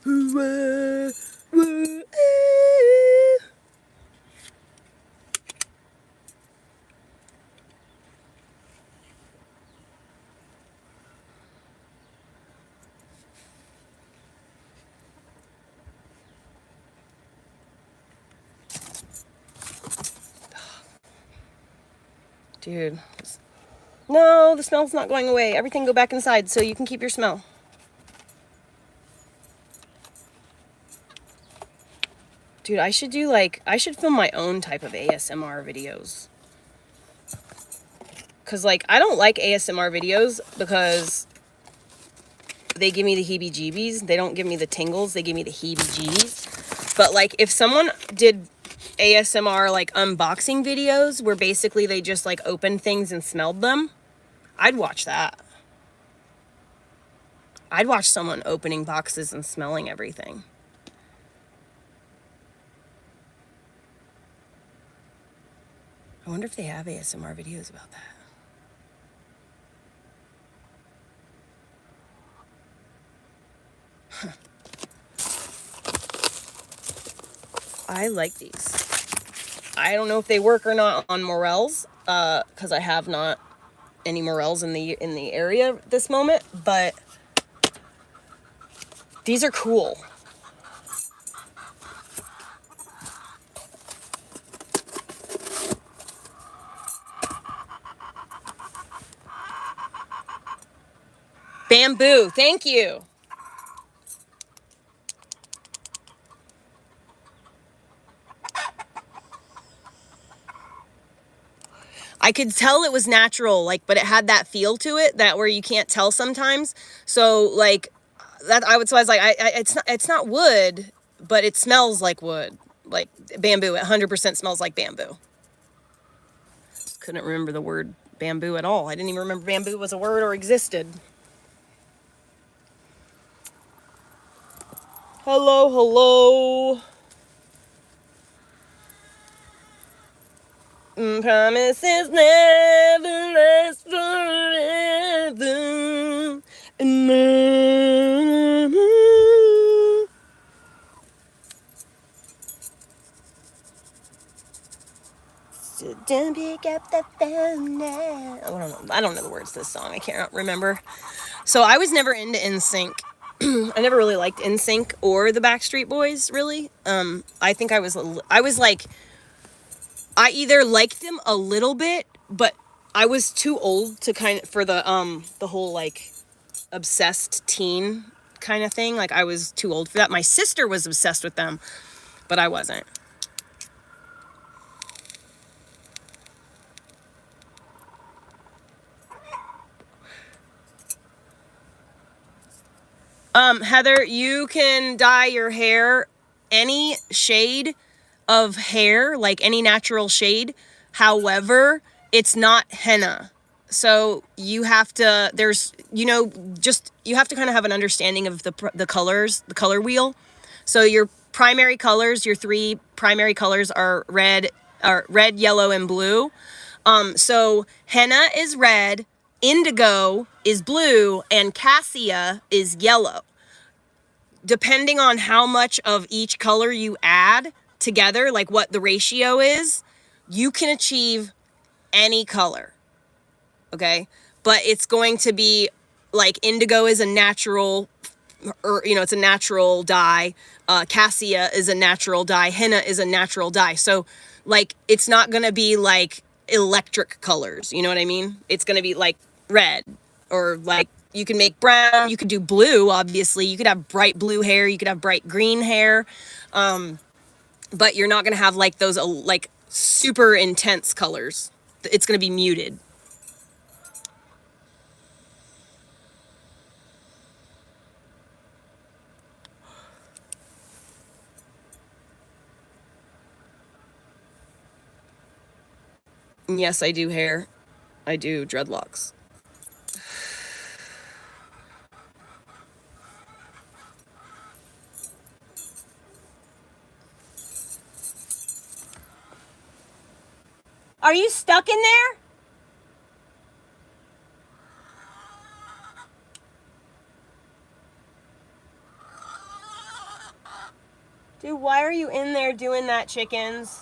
Dude. No, the smell's not going away. Everything go back inside so you can keep your smell. Dude, I should film my own type of ASMR videos. Because, like, I don't like ASMR videos because they give me the heebie-jeebies. They don't give me the tingles. They give me the heebie-jeebies. But, like, if someone did ASMR, like, unboxing videos where basically they just, like, opened things and smelled them, I'd watch that. I'd watch someone opening boxes and smelling everything. I wonder if they have ASMR videos about that. I like these. I don't know if they work or not on morels, because I have not any morels in the area at this moment, but these are cool. Bamboo, thank you. I could tell it was natural, like, but it had that feel to it that where you can't tell sometimes. So, like, that I was like, it's not wood, but it smells like wood, like bamboo. It 100% smells like bamboo. Couldn't remember the word bamboo at all. I didn't even remember bamboo was a word or existed. Hello, hello. Promises never last forever. So don't pick up the phone now. I don't know the words to this song. I can't remember. So I was never into NSYNC. I never really liked NSYNC or the Backstreet Boys, really. I think I was like, I either liked them a little bit, but I was too old to for the whole, like, obsessed teen kind of thing. Like, I was too old for that. My sister was obsessed with them, but I wasn't. Heather, you can dye your hair any shade of hair, like any natural shade. However, it's not henna. So you have to, you have to kind of have an understanding of the colors, the color wheel. So your primary colors, your three primary colors are red, yellow, and blue. So henna is red, indigo is blue, and cassia is yellow. Depending on how much of each color you add together, like what the ratio is, you can achieve any color. Okay? But it's going to be like indigo is a natural, or, it's a natural dye. Cassia is a natural dye. Henna is a natural dye. So, like, it's not going to be like electric colors. You know what I mean? It's going to be like red, or like you can make brown. You could do blue, obviously. You could have bright blue hair. You could have bright green hair. But you're not going to have like those like super intense colors. It's going to be muted. Yes, I do hair. I do dreadlocks. Are you stuck in there? Dude, why are you in there doing that, chickens?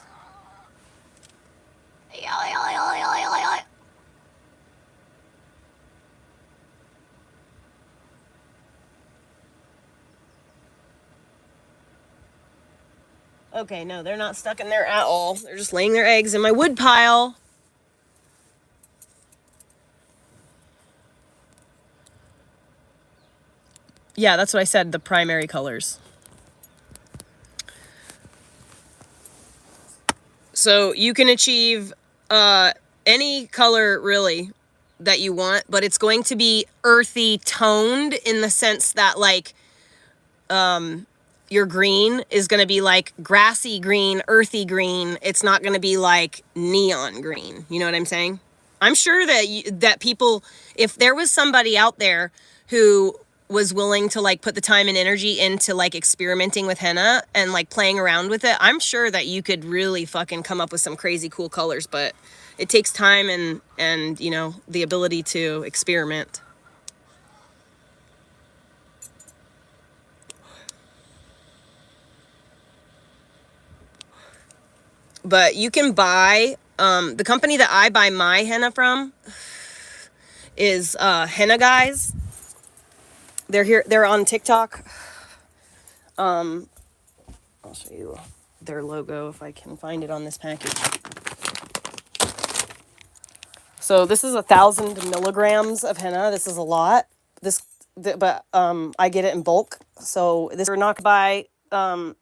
Okay, no, they're not stuck in there at all. They're just laying their eggs in my wood pile. Yeah, that's what I said, the primary colors. So you can achieve any color, really, that you want, but it's going to be earthy toned in the sense that, like, your green is going to be like grassy green, earthy green. It's not going to be like neon green. You know what I'm saying? I'm sure that people, if there was somebody out there who was willing to like put the time and energy into like experimenting with henna and like playing around with it, I'm sure that you could really fucking come up with some crazy cool colors, but it takes time and you know, the ability to experiment. But you can buy, the company that I buy my henna from is Henna Guys. They're here, they're on TikTok. I'll show you their logo if I can find it on this package. So this is 1,000 milligrams of henna. This is a lot. But I get it in bulk. So this, you're not gonna buy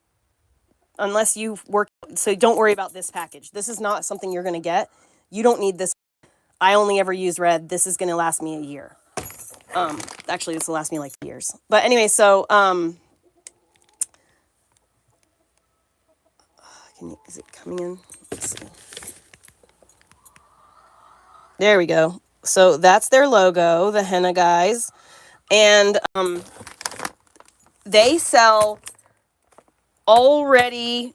unless you work. So don't worry about this package. This is not something you're gonna get. You don't need this. I only ever use red. This is gonna last me a year. Actually, this will last me like years. But anyway, so is it coming in? Let's see. There we go. So that's their logo, the Henna Guys, and they sell already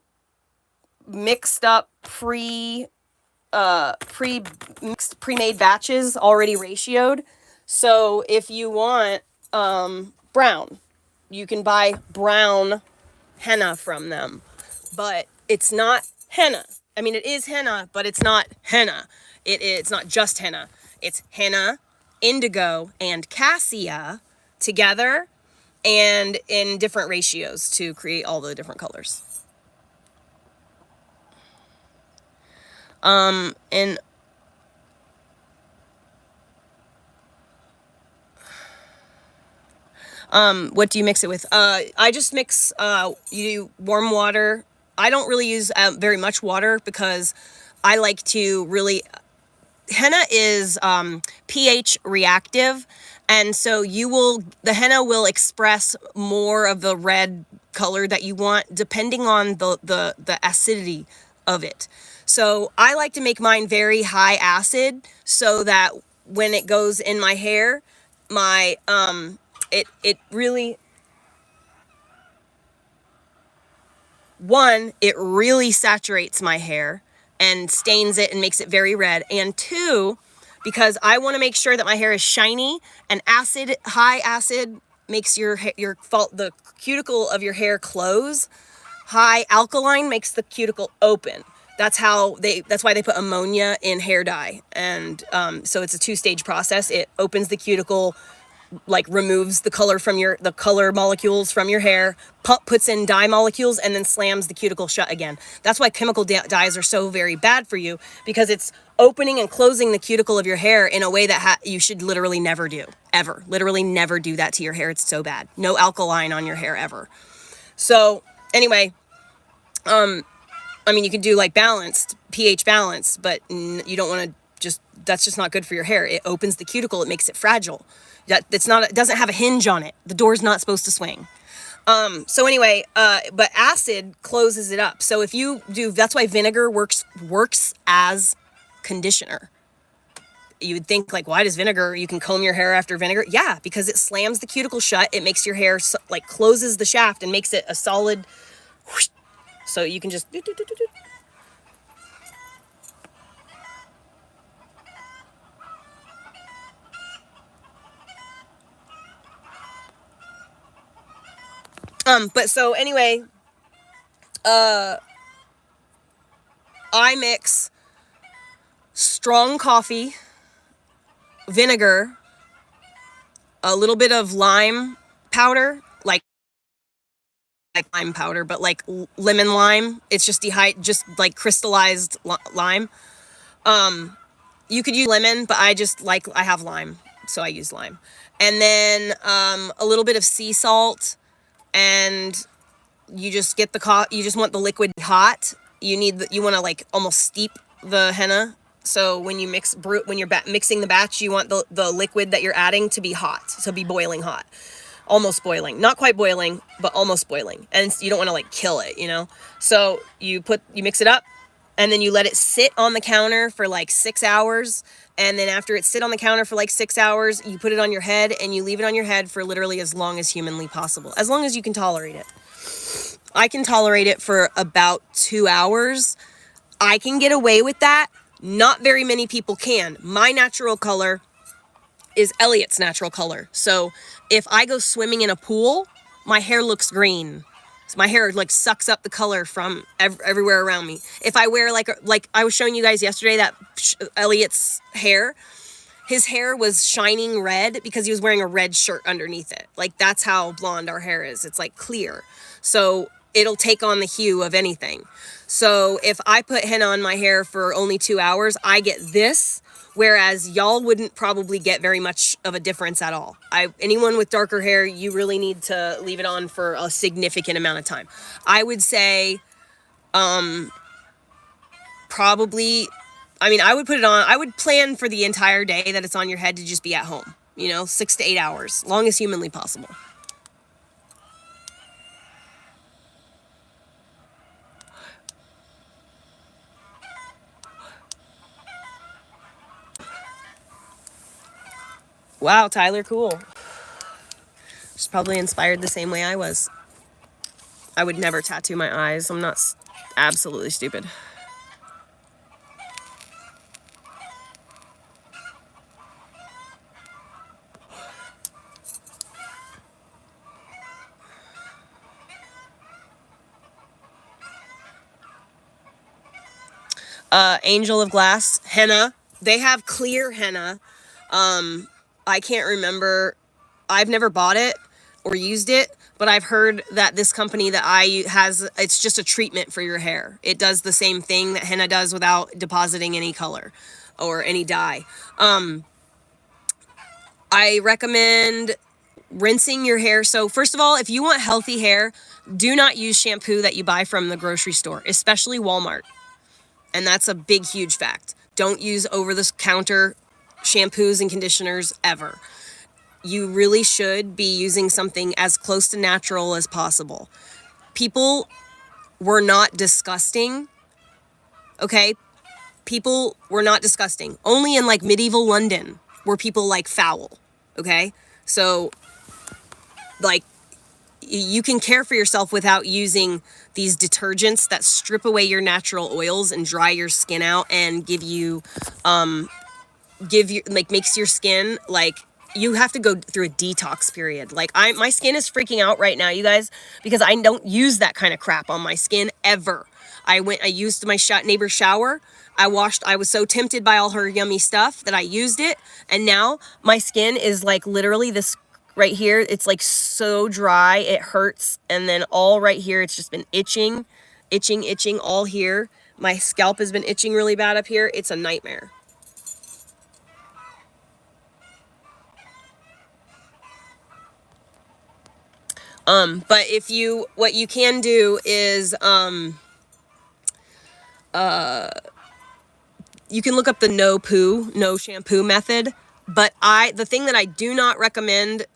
mixed up pre-made batches, already ratioed. So if you want brown, you can buy brown henna from them, but it's not henna. I mean, it is henna, but it's not henna. It's not just henna. It's henna, indigo, and cassia together and in different ratios to create all the different colors. And what do you mix it with? I just mix warm water. I don't really use very much water because I like to really, henna is pH reactive, and so the henna will express more of the red color that you want depending on the acidity of it. So I like to make mine very high acid so that when it goes in my hair, my it really, one, it really saturates my hair and stains it and makes it very red. And two, because I want to make sure that my hair is shiny, and high acid makes the cuticle of your hair close. High alkaline makes the cuticle open. That's why they put ammonia in hair dye. And so it's a 2-stage process. It opens the cuticle, like removes the color molecules from your hair, puts in dye molecules, and then slams the cuticle shut again. That's why chemical dyes are so very bad for you, because it's opening and closing the cuticle of your hair in a way that you should literally never do, ever. Literally never do that to your hair. It's so bad. No alkaline on your hair ever. So anyway, I mean, you can do like pH balanced, but you don't want to that's just not good for your hair. It opens the cuticle. It makes it fragile. It doesn't have a hinge on it. The door's not supposed to swing. So anyway, but acid closes it up. So if you that's why vinegar works as conditioner. You would think, like, why does vinegar, you can comb your hair after vinegar? Yeah, because it slams the cuticle shut. It makes your hair like closes the shaft and makes it a solid whoosh. So you can just but so anyway, I mix strong coffee, vinegar, a little bit of lime powder, like lime powder, but like lemon lime. It's just just like crystallized lime. You could use lemon, but I have lime, so I use lime. And then a little bit of sea salt, and you just get you just want the liquid hot. You want to like almost steep the henna. So when you when you're mixing the batch, you want the liquid that you're adding to be hot, to be boiling hot. Almost boiling, not quite boiling, but almost boiling. And you don't want to like kill it, you know? So you mix it up, and then you let it sit on the counter for like 6 hours. And then after it sit on the counter for like 6 hours, you put it on your head, and you leave it on your head for literally as long as humanly possible, as long as you can tolerate it. I can tolerate it for about 2 hours. I can get away with that. Not very many people can. My natural color is Elliot's natural color. So if I go swimming in a pool, my hair looks green. So my hair like sucks up the color from everywhere around me. If I wear like I was showing you guys yesterday, that Elliot's hair, his hair was shining red because he was wearing a red shirt underneath it. Like, that's how blonde our hair is. It's like clear. So it'll take on the hue of anything. So if I put henna on my hair for only 2 hours, I get this. Whereas y'all wouldn't probably get very much of a difference at all. Anyone with darker hair, you really need to leave it on for a significant amount of time. I would say, probably, I would put it on, I would plan for the entire day that it's on your head to just be at home. 6 to 8 hours, long as humanly possible. Wow, Tyler, cool. She's probably inspired the same way I was. I would never tattoo my eyes. I'm not absolutely stupid. Angel of Glass, henna. They have clear henna. I can't remember. I've never bought it or used it, but I've heard that this company that it's just a treatment for your hair. It does the same thing that henna does without depositing any color or any dye. I recommend rinsing your hair. So first of all, if you want healthy hair, do not use shampoo that you buy from the grocery store, especially Walmart. And that's a big, huge fact. Don't use over-the-counter shampoos and conditioners ever. You really should be using something as close to natural as possible. People were not disgusting, okay? People were not disgusting. Only in like medieval London were people like foul, okay? So like, you can care for yourself without using these detergents that strip away your natural oils and dry your skin out and makes your skin like, you have to go through a detox period. Like, my skin is freaking out right now, you guys, because I don't use that kind of crap on my skin ever. I used my neighbor's shower. I was so tempted by all her yummy stuff that I used it. And now my skin is like literally this right here. It's like so dry, it hurts. And then all right here, it's just been itching all here. My scalp has been itching really bad up here. It's a nightmare. But what you can do is, you can look up the no shampoo method. But the thing that I do not recommend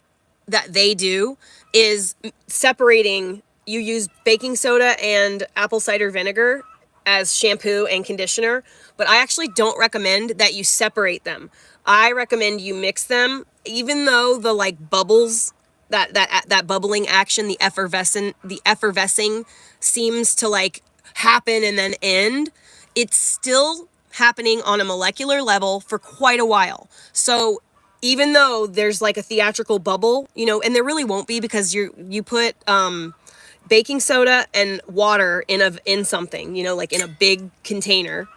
that they do is separating. You use baking soda and apple cider vinegar as shampoo and conditioner, but I actually don't recommend that you separate them. I recommend you mix them, even though the like bubbles, that bubbling action, the effervescing seems to like happen and then end. It's still happening on a molecular level for quite a while. So even though there's like a theatrical bubble, and there really won't be, because you put baking soda and water in something, like in a big container,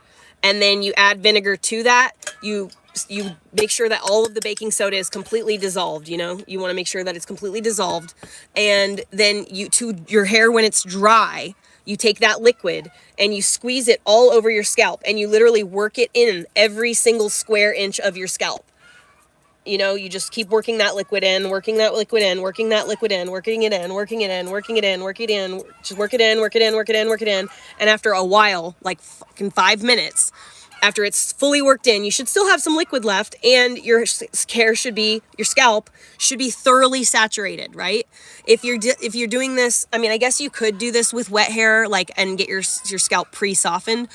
and then you add vinegar to that. You make sure that all of the baking soda is completely dissolved. You want to make sure that it's completely dissolved, and then to your hair, when it's dry, you take that liquid and you squeeze it all over your scalp, and you literally work it in every single square inch of your scalp. You just keep working that liquid in, working that liquid in, working that liquid in, working it in, working it in, working it in, working it in, just work it in, work it in, work it in, work it in. And after a while, like fucking 5 minutes, after it's fully worked in, you should still have some liquid left, and your scalp should be thoroughly saturated, right? If you're doing this, I mean, I guess you could do this with wet hair, like, and get your scalp pre-softened,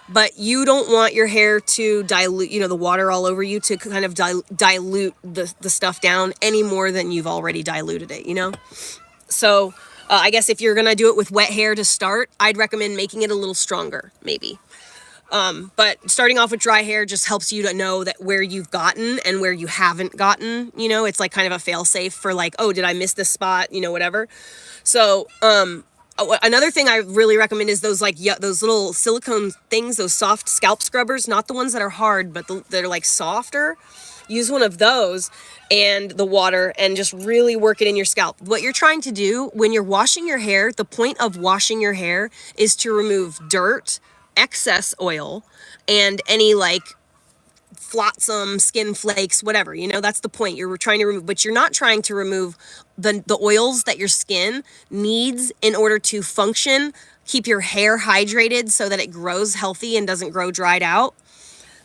but you don't want your hair to dilute, the water all over you to kind of dilute the stuff down any more than you've already diluted it, So I guess if you're gonna do it with wet hair to start, I'd recommend making it a little stronger, maybe. But starting off with dry hair just helps you to know that where you've gotten and where you haven't gotten, it's like kind of a fail safe for like, oh, did I miss this spot? Whatever. So, another thing I really recommend is those those little silicone things, those soft scalp scrubbers, not the ones that are hard, but they're like softer. Use one of those and the water and just really work it in your scalp. What you're trying to do when you're washing your hair, the point of washing your hair is to remove dirt, excess oil, and any like flotsam, skin flakes, whatever, that's the point. You're trying to remove, but you're not trying to remove the oils that your skin needs in order to function, keep your hair hydrated so that it grows healthy and doesn't grow dried out.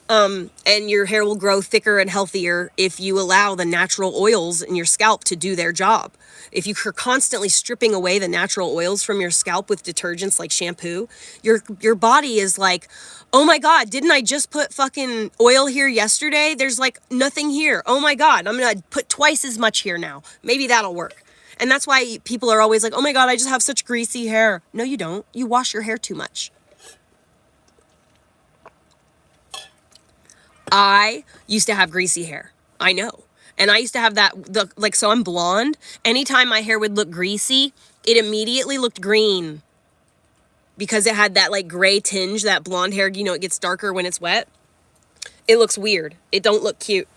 And your hair will grow thicker and healthier if you allow the natural oils in your scalp to do their job. If you're constantly stripping away the natural oils from your scalp with detergents like shampoo, your body is like, oh my God, didn't I just put fucking oil here yesterday? There's like nothing here. Oh my God, I'm gonna put twice as much here now. Maybe that'll work. And that's why people are always like, oh my God, I just have such greasy hair. No, you don't. You wash your hair too much. I used to have greasy hair. I know. And I used to have so I'm blonde. Anytime my hair would look greasy, it immediately looked green because it had that like gray tinge, that blonde hair, it gets darker when it's wet. It looks weird. It don't look cute.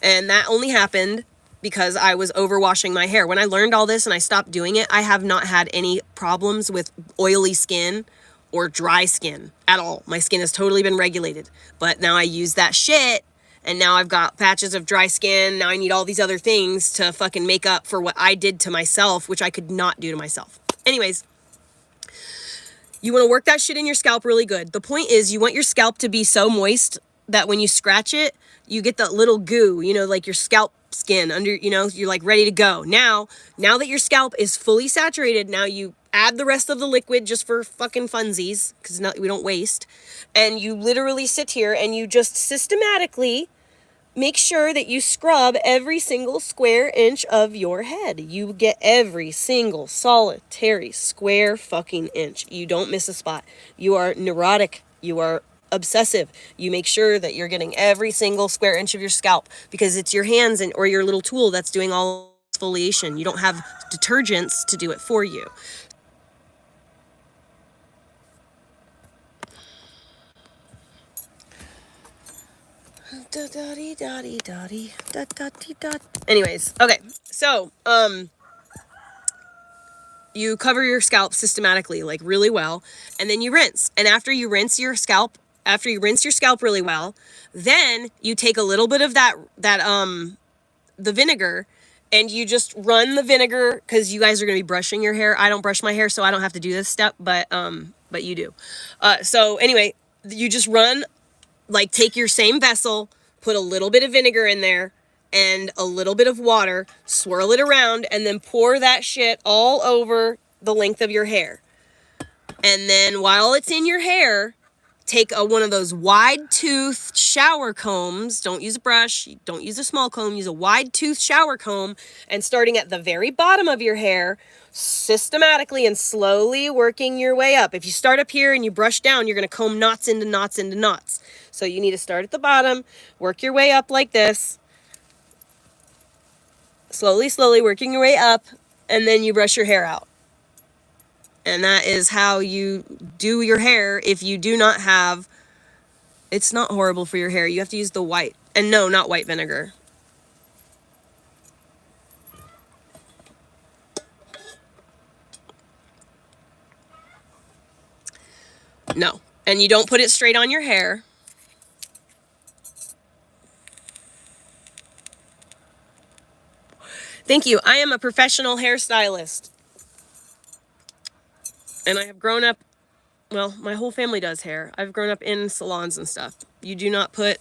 And that only happened because I was overwashing my hair. When I learned all this and I stopped doing it, I have not had any problems with oily skin or dry skin at all. My skin has totally been regulated. But now I use that shit, and now I've got patches of dry skin. Now I need all these other things to fucking make up for what I did to myself, which I could not do to myself. Anyways, you want to work that shit in your scalp really good. The point is, you want your scalp to be so moist that when you scratch it, you get that little goo, like your scalp skin under, you're like ready to go. Now that your scalp is fully saturated, now you add the rest of the liquid just for fucking funsies, because we don't waste. And you literally sit here and you just systematically make sure that you scrub every single square inch of your head. You get every single solitary square fucking inch. You don't miss a spot. You are neurotic. You are obsessive. You make sure that you're getting every single square inch of your scalp, because it's your hands or your little tool that's doing all exfoliation. You don't have detergents to do it for you. Anyways, okay, so you cover your scalp systematically, like really well, and then you rinse. And after you rinse your scalp really well, then you take a little bit of the vinegar, and you just run the vinegar, because you guys are going to be brushing your hair. I don't brush my hair, so I don't have to do this step, but you do. So anyway, you just run, like, take your same vessel, put a little bit of vinegar in there and a little bit of water, swirl it around, and then pour that shit all over the length of your hair. And then while it's in your hair, take one of those wide tooth shower combs. Don't use a brush. Don't use a small comb. Use a wide tooth shower comb. And starting at the very bottom of your hair, systematically and slowly working your way up. If you start up here and you brush down, you're going to comb knots into knots into knots. So you need to start at the bottom, work your way up like this. Slowly, slowly working your way up, and then you brush your hair out. And that is how you do your hair if you do not have, it's not horrible for your hair. You have to use the white. And no, not white vinegar. No. And you don't put it straight on your hair. Thank you. I am a professional hairstylist. And I have grown up, well, my whole family does hair. I've grown up in salons and stuff. You do not put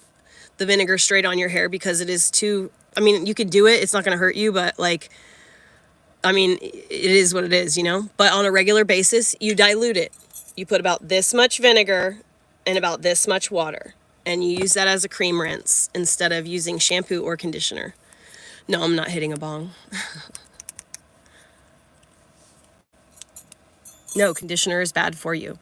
the vinegar straight on your hair because it is too, I mean, you could do it. It's not going to hurt you, but like, I mean, it is what it is, you know? But on a regular basis, you dilute it. You put about this much vinegar and about this much water. And you use that as a cream rinse instead of using shampoo or conditioner. No, I'm not hitting a bong. No, conditioner is bad for you.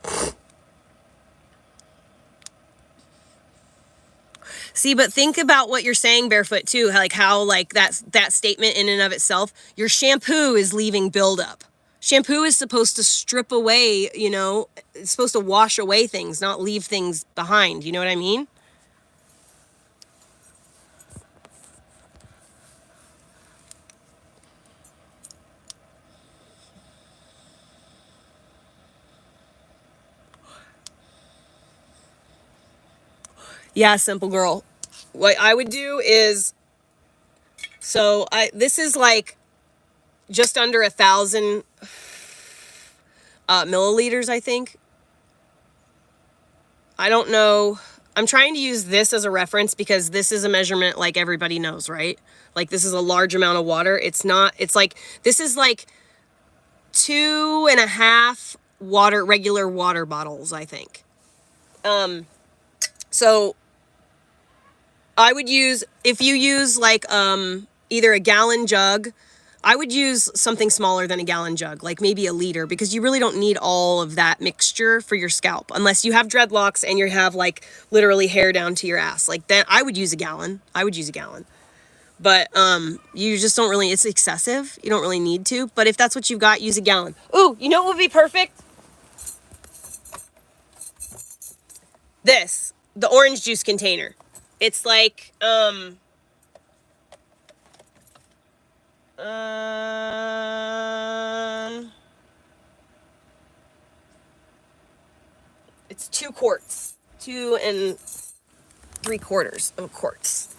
See, but think about what you're saying, Barefoot, too. Like how, like, that statement in and of itself, your shampoo is leaving buildup. Shampoo is supposed to strip away, you know, it's supposed to wash away things, not leave things behind. You know what I mean? Yeah, simple girl. What I would do is, so this is like just under 1,000 milliliters, I think. I don't know. I'm trying to use this as a reference because this is a measurement like everybody knows, right? Like this is a large amount of water. It's not, it's like, this is like 2.5 regular water bottles, I think. So I would use, if you use like either a gallon jug, I would use something smaller than a gallon jug, like maybe a liter, because you really don't need all of that mixture for your scalp unless you have dreadlocks and you have like literally hair down to your ass. Like then I would use a gallon. I would use a gallon. But you just don't really, it's excessive. You don't really need to. But if that's what you've got, use a gallon. Ooh, you know what would be perfect? This, the orange juice container. It's like, it's 2 quarts, 2 3/4 of quarts.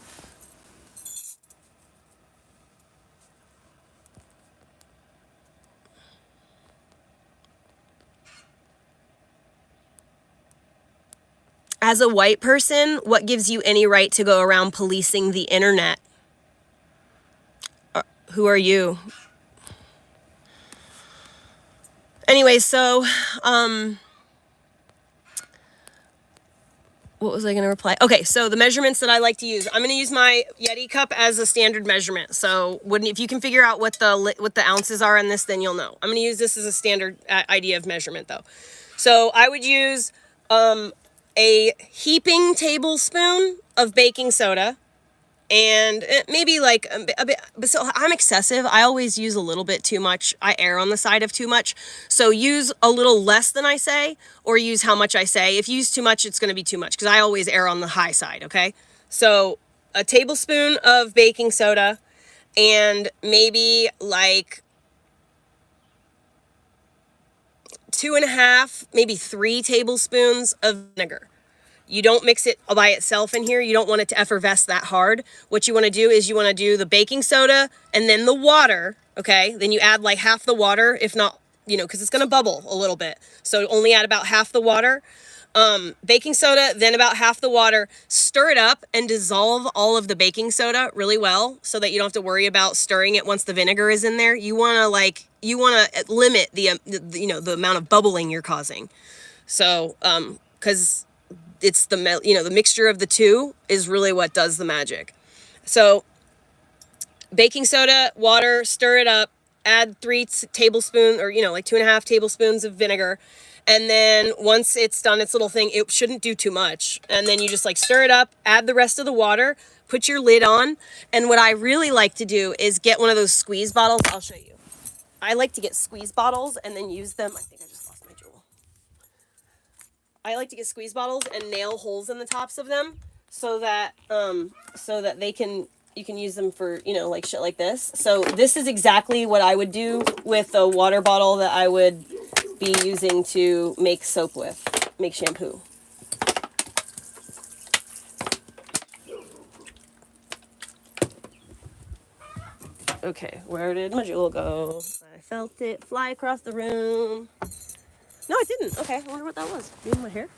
As a white person, what gives you any right to go around policing the internet? Who are you? Anyway, so, what was I going to reply? Okay, so the measurements that I like to use. I'm going to use my Yeti cup as a standard measurement. So if you can figure out what the ounces are in this, then you'll know. I'm going to use this as a standard idea of measurement, though. So I would use a heaping tablespoon of baking soda. And maybe like a bit, but so I'm excessive. I always use a little bit too much. I err on the side of too much. So use a little less than I say, or use how much I say. If you use too much, it's going to be too much because I always err on the high side, okay? So a tablespoon of baking soda and maybe like 2.5, maybe 3 tablespoons of vinegar. You don't mix it by itself in here. You don't want it to effervesce that hard. What you want to do is you want to do the baking soda and then the water, okay? Then you add like half the water, if not, you know, because it's going to bubble a little bit. So only add about half the water. Baking soda, then about half the water. Stir it up and dissolve all of the baking soda really well so that you don't have to worry about stirring it once the vinegar is in there. You want to limit the amount of bubbling you're causing. So, because it's the mixture of the two is really what does the magic. So baking soda, water, stir it up, add 3 tablespoons or, like 2.5 tablespoons of vinegar. And then once it's done its little thing, it shouldn't do too much. And then you just like stir it up, add the rest of the water, put your lid on. And what I really like to do is get one of those squeeze bottles. I'll show you. I like to get squeeze bottles and then use them. I think I just lost my jewel. I like to get squeeze bottles and nail holes in the tops of them so that they can, you can use them for, you know, like shit like this. So this is exactly what I would do with a water bottle that I would be using to make soap with, make shampoo. Okay, where did my jewel go? I felt it fly across the room. No, it didn't. Okay, I wonder what that was. Maybe my hair?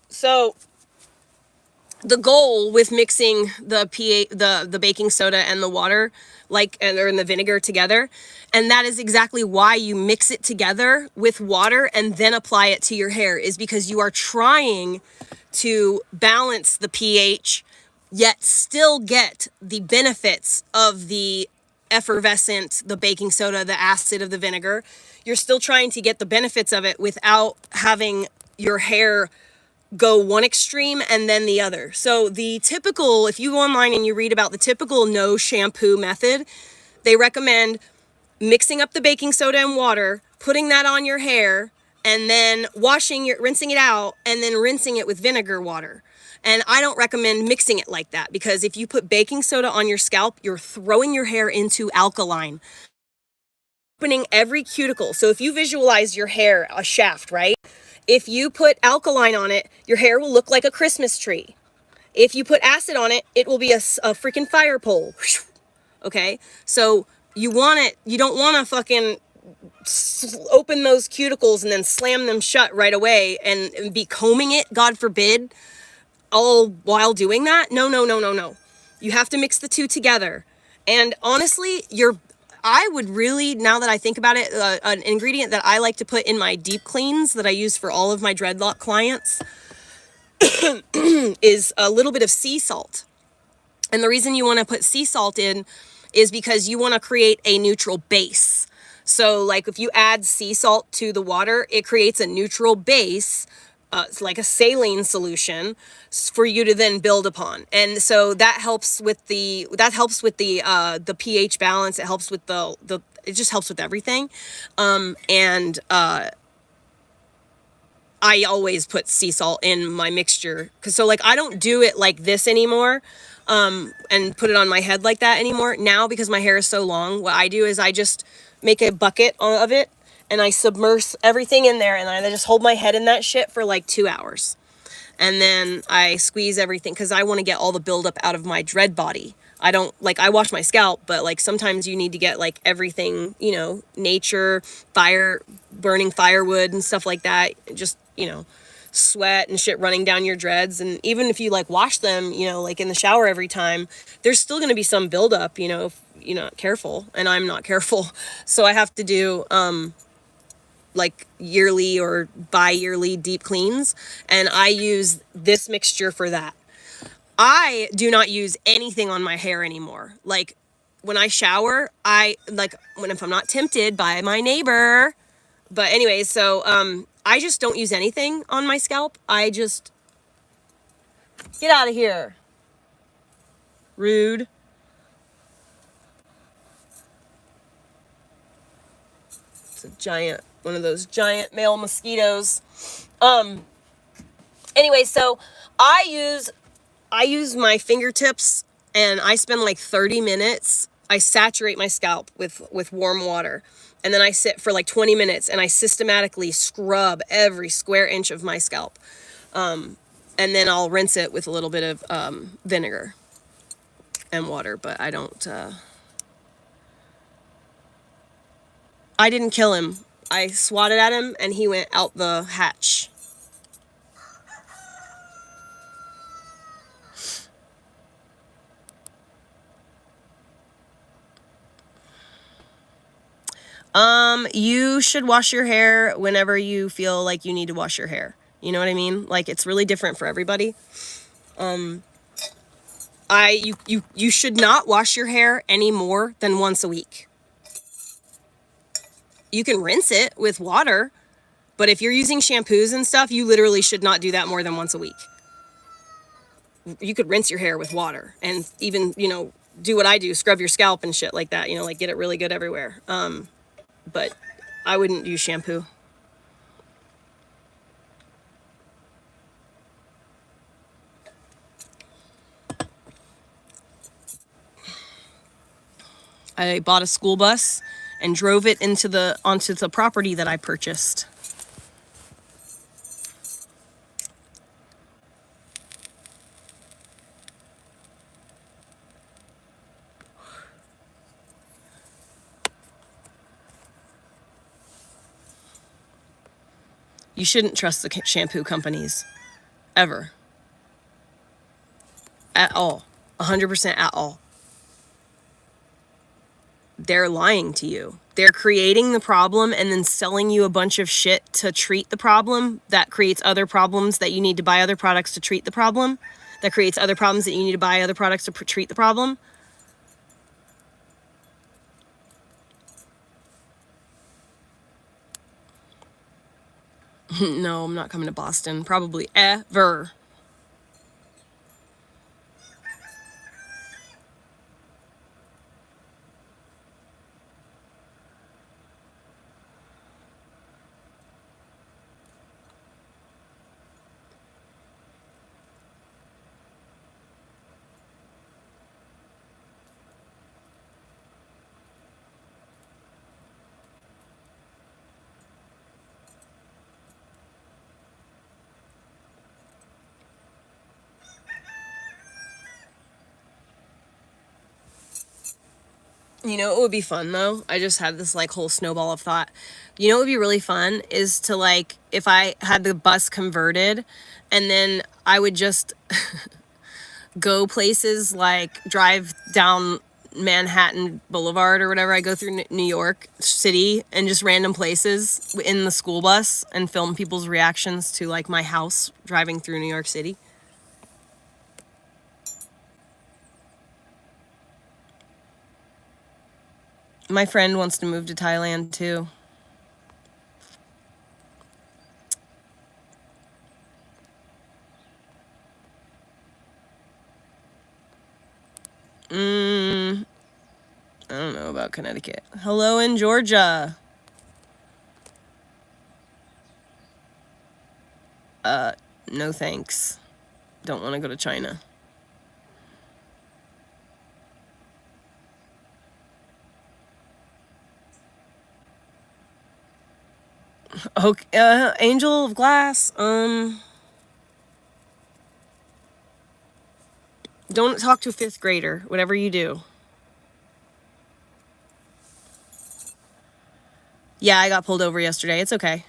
So the goal with mixing the the baking soda and the water, like, and or in the vinegar together, and that is exactly why you mix it together with water and then apply it to your hair, is because you are trying to balance the pH yet still get the benefits of the effervescent, the baking soda, the acid of the vinegar. You're still trying to get the benefits of it without having your hair go one extreme and then the other. So the typical, if you go online and you read about the typical no shampoo method, they recommend mixing up the baking soda and water, putting that on your hair, and then rinsing it out, and then rinsing it with vinegar water. And I don't recommend mixing it like that, because if you put baking soda on your scalp, you're throwing your hair into alkaline, opening every cuticle. So if you visualize your hair a shaft, right? If you put alkaline on it, your hair will look like a Christmas tree. If you put acid on it, it will be a freaking fire pole. Okay? So you don't want to fucking open those cuticles and then slam them shut right away and be combing it, God forbid, all while doing that. No. You have to mix the two together. And honestly, I would really, now that I think about it, an ingredient that I like to put in my deep cleans that I use for all of my dreadlock clients is a little bit of sea salt. And the reason you want to put sea salt in is because you want to create a neutral base. So like if you add sea salt to the water, it creates a neutral base. It's like a saline solution for you to then build upon. And so that helps with the pH balance. It helps with it just helps with everything. I always put sea salt in my mixture, so like I don't do it like this anymore, and put it on my head like that anymore. Now, because my hair is so long, what I do is I just make a bucket of it, and I submerge everything in there, and I just hold my head in that shit for like 2 hours. And then I squeeze everything, because I want to get all the buildup out of my dread body. I don't, like, I wash my scalp, but like sometimes you need to get like everything, you know, nature, fire, burning firewood and stuff like that. Just, you know, sweat and shit running down your dreads. And even if you like wash them, you know, like in the shower every time, there's still going to be some buildup, you know, if you're not careful. And I'm not careful. So I have to do, like yearly or bi-yearly deep cleans, and I use this mixture for that. I do not use anything on my hair anymore. Like when I shower, if I'm not tempted by my neighbor. But anyways, so I just don't use anything on my scalp. I just get out of here. Rude. It's one of those giant male mosquitoes. Anyway, so I use my fingertips, and I spend like 30 minutes. I saturate my scalp with warm water, and then I sit for like 20 minutes, and I systematically scrub every square inch of my scalp. And then I'll rinse it with a little bit of vinegar and water, but I don't... I didn't kill him. I swatted at him, and he went out the hatch. You should wash your hair whenever you feel like you need to wash your hair. You know what I mean? Like, it's really different for everybody. You should not wash your hair any more than once a week. You can rinse it with water, but if you're using shampoos and stuff, you literally should not do that more than once a week. you could rinse your hair with water and even, you know, do what I do, scrub your scalp and shit like that, you know, like get it really good everywhere. But I wouldn't use shampoo. I bought a school bus and drove it onto the property that I purchased. You shouldn't trust the shampoo companies. Ever. At all. 100% at all. They're lying to you. They're creating the problem and then selling you a bunch of shit to treat the problem that creates other problems that you need to buy other products to treat the problem. That creates other problems that you need to buy other products to treat the problem. No, I'm not coming to Boston. Probably ever. You know what would be fun though? I just had this like whole snowball of thought. You know what would be really fun is to like, if I had the bus converted and then I would just go places like drive down Manhattan Boulevard or whatever. I go through New York City and just random places in the school bus and film people's reactions to like my house driving through New York City. My friend wants to move to Thailand too. I don't know about Connecticut. Hello in Georgia. No thanks. Don't want to go to China. Okay, Angel of Glass. Don't talk to a 5th grader, whatever you do. Yeah, I got pulled over yesterday. It's okay.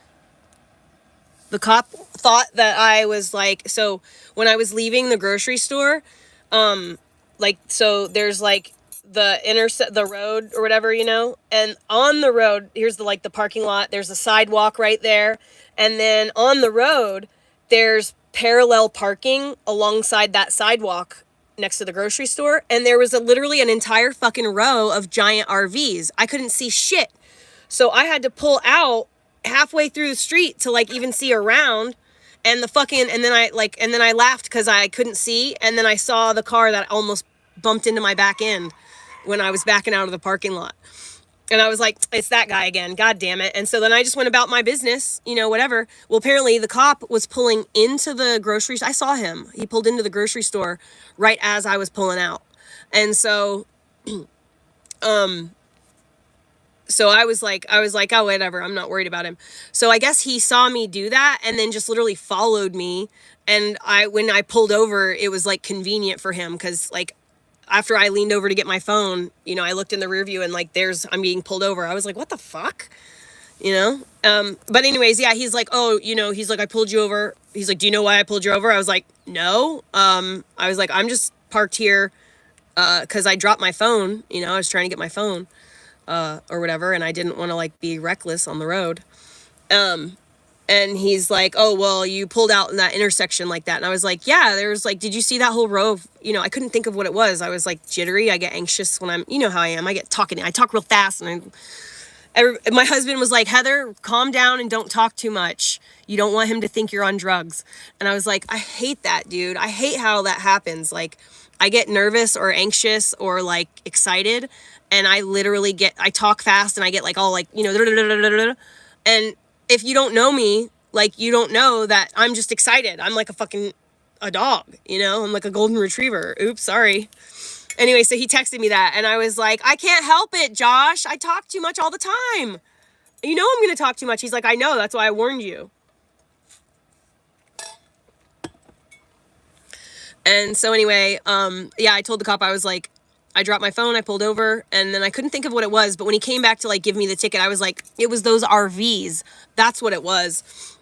The cop thought that I was like, so when I was leaving the grocery store, like, so there's like the road or whatever, you know, and on the road, here's the, like the parking lot, there's a sidewalk right there. And then on the road, there's parallel parking alongside that sidewalk next to the grocery store. And there was literally an entire fucking row of giant RVs. I couldn't see shit. So I had to pull out halfway through the street to like even see around, and then I laughed because I couldn't see, and then I saw the car that almost bumped into my back end when I was backing out of the parking lot. And I was like, it's that guy again, god damn it. And so then I just went about my business, you know, whatever. Well, apparently the cop was pulling into the grocery store. I saw him. He pulled into the grocery store right as I was pulling out. And so so I was like, oh, whatever, I'm not worried about him. So I guess he saw me do that and then just literally followed me. And when I pulled over, it was like convenient for him because like after I leaned over to get my phone, you know, I looked in the rear view and like I'm being pulled over. I was like, what the fuck? You know? But anyways, yeah, he's like, oh, you know, he's like, I pulled you over. He's like, do you know why I pulled you over? I was like, no. I was like, I'm just parked here because I dropped my phone. You know, I was trying to get my phone. Or whatever, and I didn't want to like be reckless on the road. And he's like, oh, well, you pulled out in that intersection like that. And I was like, yeah, there was like, did you see that whole row of, you know, I couldn't think of what it was. I was like jittery. I get anxious when you know how I am. I talk real fast My husband was like, Heather, calm down and don't talk too much. You don't want him to think you're on drugs. And I was like, I hate that, dude. I hate how that happens. Like, I get nervous or anxious or like excited, and I literally I talk fast and I get like all like, you know, and if you don't know me, like, you don't know that I'm just excited. I'm like a dog, you know? I'm like a golden retriever. Oops, sorry. Anyway, so he texted me that, and I was like, I can't help it, Josh. I talk too much all the time. You know I'm going to talk too much. He's like, I know. That's why I warned you. And so anyway, yeah, I told the cop, I was like, I dropped my phone, I pulled over, and then I couldn't think of what it was. But when he came back to like give me the ticket, I was like, it was those RVs. That's what it was.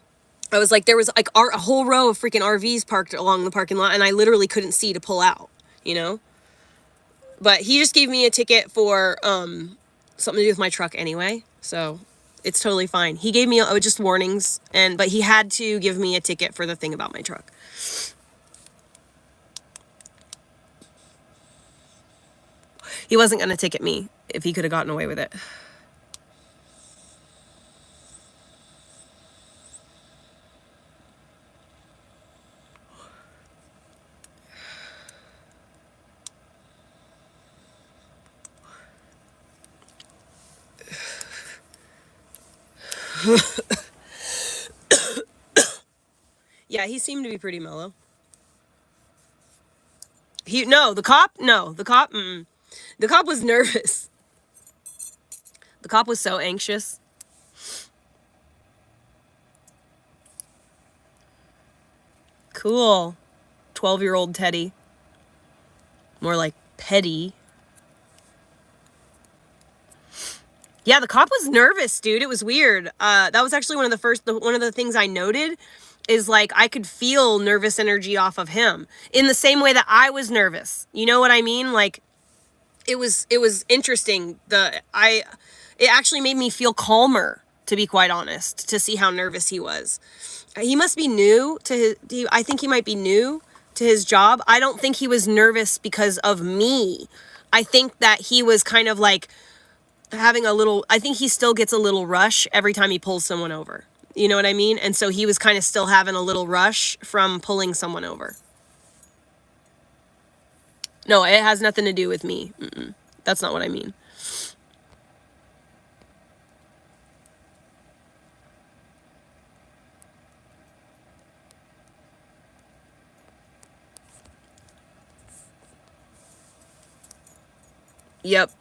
I was like, there was like a whole row of freaking RVs parked along the parking lot, and I literally couldn't see to pull out, you know? But he just gave me a ticket for something to do with my truck anyway, so it's totally fine. He gave me just warnings, but he had to give me a ticket for the thing about my truck. He wasn't going to ticket me if he could have gotten away with it. Yeah, he seemed to be pretty mellow. The cop was nervous. The cop was so anxious. Cool. 12-year-old Teddy. More like petty. Yeah, the cop was nervous, dude. It was weird. That was actually one of the things I noted is like I could feel nervous energy off of him in the same way that I was nervous. You know what I mean? Like it was interesting. It actually made me feel calmer, to be quite honest, to see how nervous he was. He must be new to I think he might be new to his job. I don't think he was nervous because of me. I think that he was kind of like I think he still gets a little rush every time he pulls someone over. You know what I mean? And so he was kind of still having a little rush from pulling someone over. No, it has nothing to do with me. That's not what I mean. Yep.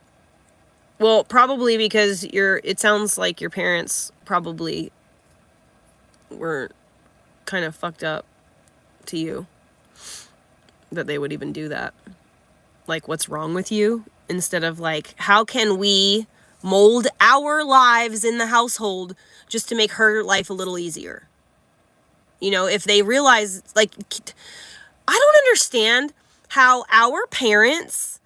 Well, probably because it sounds like your parents probably were kind of fucked up to you, that they would even do that. Like, what's wrong with you? Instead of like, how can we mold our lives in the household just to make her life a little easier? You know, if they realize, like, I don't understand how our parents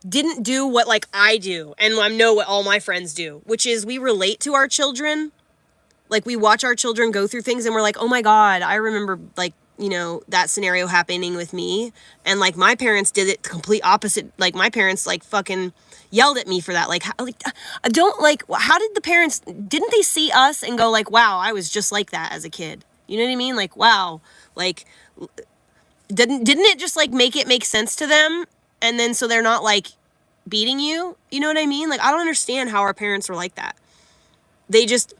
didn't do what like I do and I know what all my friends do, which is we relate to our children. Like, we watch our children go through things and we're like, oh my God, I remember like, you know, that scenario happening with me. And like my parents did it the complete opposite. Like my parents like fucking yelled at me for that. Like, I don't like, how did the parents, didn't they see us and go like, wow, I was just like that as a kid? You know what I mean? Like, wow, like, didn't it just like make it make sense to them? And then so they're not like beating you. You know what I mean? Like, I don't understand how our parents were like that. They just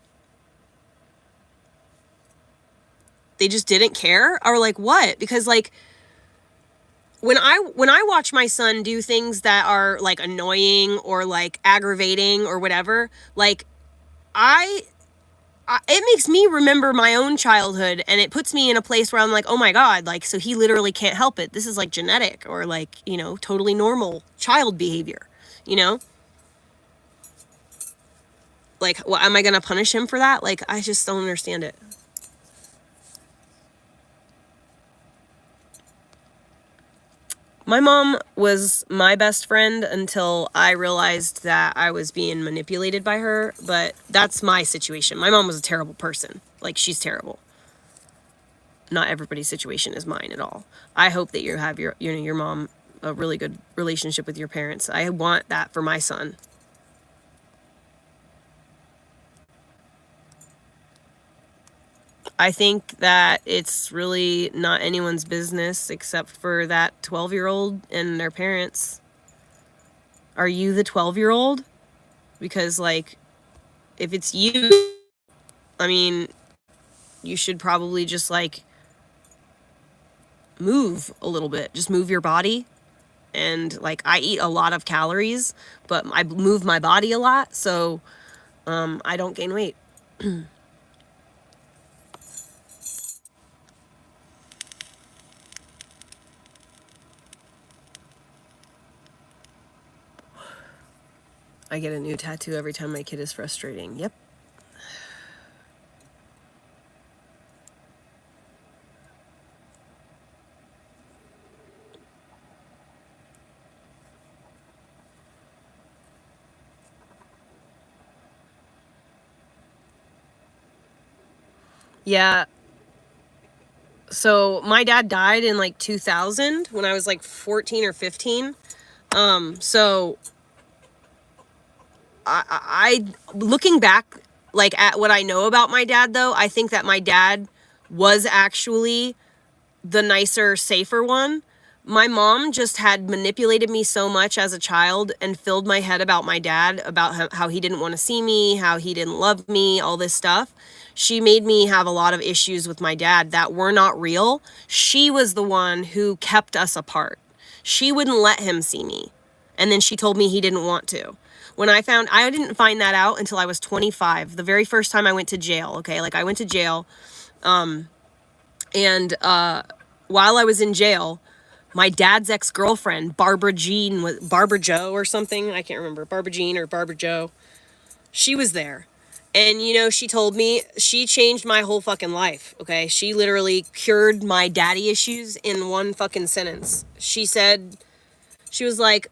didn't care, or like what? Because like when I watch my son do things that are like annoying or like aggravating or whatever, like it makes me remember my own childhood, and it puts me in a place where I'm like, oh my God, like, so he literally can't help it. This is like genetic or like, you know, totally normal child behavior, you know? Like, what, am I going to punish him for that? Like, I just don't understand it. My mom was my best friend until I realized that I was being manipulated by her, but that's my situation. My mom was a terrible person. Like, she's terrible. Not everybody's situation is mine at all. I hope that you have your mom a really good relationship with your parents. I want that for my son. I think that it's really not anyone's business except for that 12-year-old and their parents. Are you the 12-year-old? Because, like, if it's you, I mean, you should probably just, like, move a little bit. Just move your body. And, like, I eat a lot of calories, but I move my body a lot, so I don't gain weight. I get a new tattoo every time my kid is frustrating. Yep. Yeah. So my dad died in like 2000 when I was like 14 or 15. So I looking back, like, at what I know about my dad, though, I think that my dad was actually the nicer, safer one. My mom just had manipulated me so much as a child and filled my head about my dad, about how he didn't want to see me, how he didn't love me, all this stuff. She made me have a lot of issues with my dad that were not real. She was the one who kept us apart. She wouldn't let him see me. And then she told me he didn't want to. I didn't find that out until I was 25. The very first time I went to jail, okay? Like, I went to jail, and while I was in jail, my dad's ex-girlfriend, Barbara Jo or something, I can't remember, Barbara Jean or Barbara Jo, she was there. And, you know, she told me, she changed my whole fucking life, okay? She literally cured my daddy issues in one fucking sentence. She said, she was like,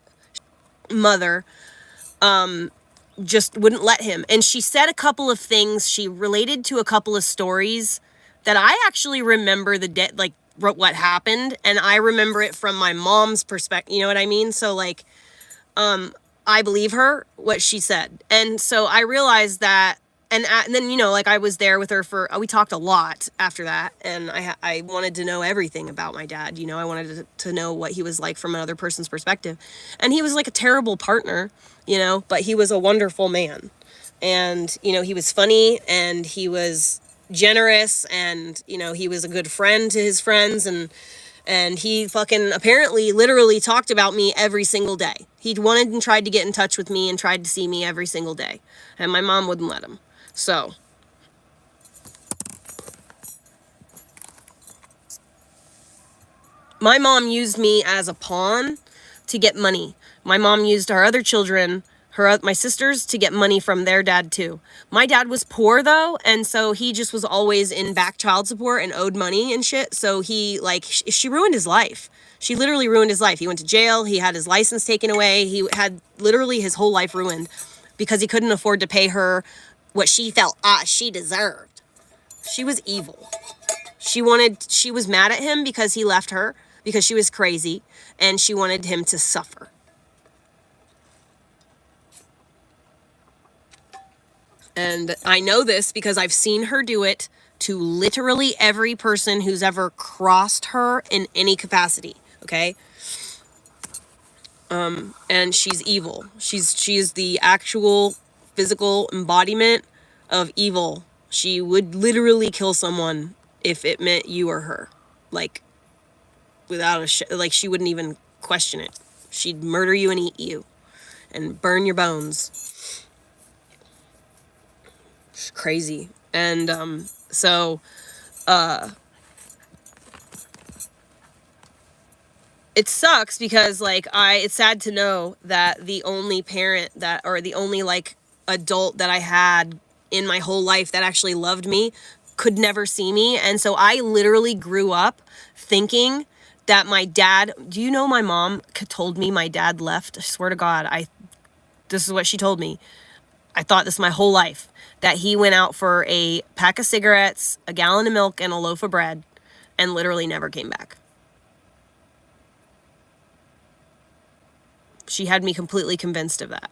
mother, just wouldn't let him. And she said a couple of things. She related to a couple of stories that I actually remember what happened. And I remember it from my mom's perspective. You know what I mean? So, like, I believe her, what she said. And so I realized that, and then, you know, like, I was there with her we talked a lot after that. And I wanted to know everything about my dad. You know, I wanted to know what he was like from another person's perspective. And he was like a terrible partner, you know, but he was a wonderful man. And, you know, he was funny and he was generous and, you know, he was a good friend to his friends, and he fucking apparently literally talked about me every single day. He wanted and tried to get in touch with me and tried to see me every single day. And my mom wouldn't let him. So, my mom used me as a pawn to get money. My mom used our other children, my sisters, to get money from their dad too. My dad was poor though, and so he just was always in back child support and owed money and shit. So he, like, she ruined his life. She literally ruined his life. He went to jail. He had his license taken away. He had literally his whole life ruined because he couldn't afford to pay her what she felt she deserved. She was evil. She was mad at him because he left her, because she was crazy, and she wanted him to suffer. And I know this because I've seen her do it to literally every person who's ever crossed her in any capacity, okay? And she's evil. She is the actual physical embodiment of evil. She would literally kill someone if it meant you or her. Like, without like, she wouldn't even question it. She'd murder you and eat you and burn your bones. It's crazy. And so it sucks because, like, it's sad to know that the only parent or the only, like, adult that I had in my whole life that actually loved me could never see me. And so I literally grew up thinking that my dad, do you know my mom told me my dad left? I swear to God, this is what she told me. I thought this my whole life, that he went out for a pack of cigarettes, a gallon of milk, and a loaf of bread, and literally never came back. She had me completely convinced of that.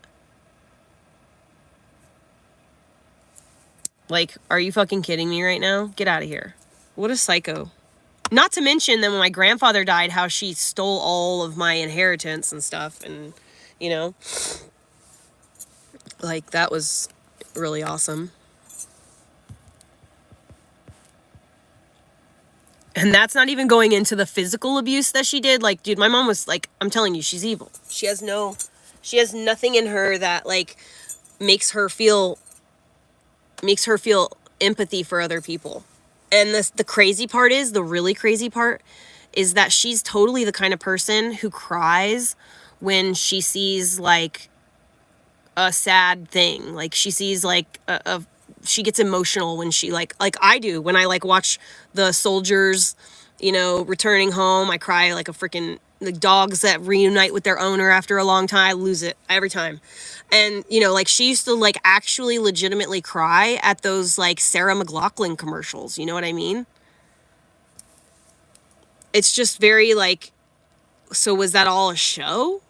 Like, are you fucking kidding me right now? Get out of here. What a psycho. Not to mention that when my grandfather died, how she stole all of my inheritance and stuff. And, you know, like, that was really awesome. And that's not even going into the physical abuse that she did. Like, dude, my mom was like, I'm telling you, she's evil. She has nothing in her that, like, makes her feel empathy for other people. And the crazy part is, the really crazy part is that she's totally the kind of person who cries when she sees, like, a sad thing. Like, she sees, like, she gets emotional when she, like I do when I, like, watch the soldiers, you know, returning home. I cry like a freaking, the dogs that reunite with their owner after a long time. I lose it every time. And, you know, like, she used to, like, actually legitimately cry at those, like, Sarah McLachlan commercials. You know what I mean? It's just very, like, so was that all a show?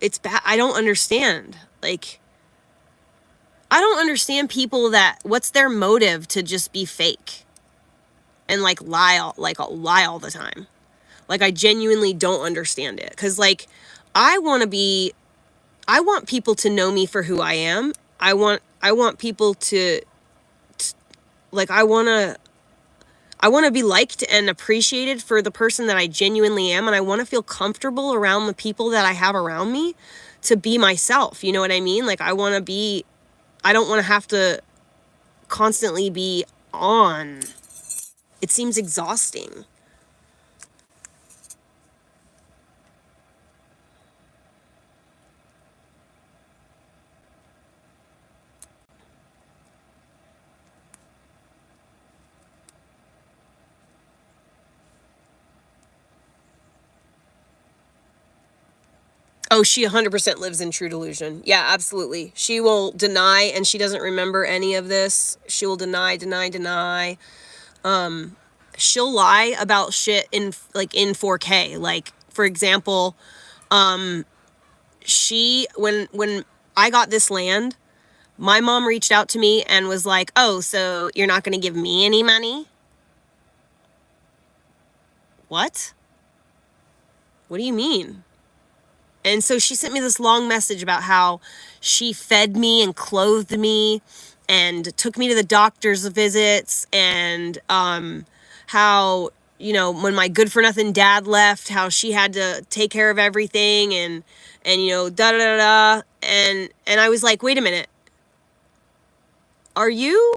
It's bad. I don't understand. Like, I don't understand people that, what's their motive to just be fake and, like, lie all the time. Like, I genuinely don't understand it. 'Cause, like, I want people to know me for who I am. I want people to like, I want to be liked and appreciated for the person that I genuinely am. And I want to feel comfortable around the people that I have around me to be myself. You know what I mean? Like, I don't want to have to constantly be on. It seems exhausting. Oh, she 100% lives in true delusion. Yeah, absolutely. She will deny, and she doesn't remember any of this. She will deny. She'll lie about shit in 4K. Like, for example, when I got this land, my mom reached out to me and was like, "Oh, so you're not going to give me any money?" What? What do you mean? And so she sent me this long message about how she fed me and clothed me and took me to the doctor's visits, and how, you know, when my good for nothing dad left, how she had to take care of everything, and you know, da da da da. And I was like, wait a minute. Are you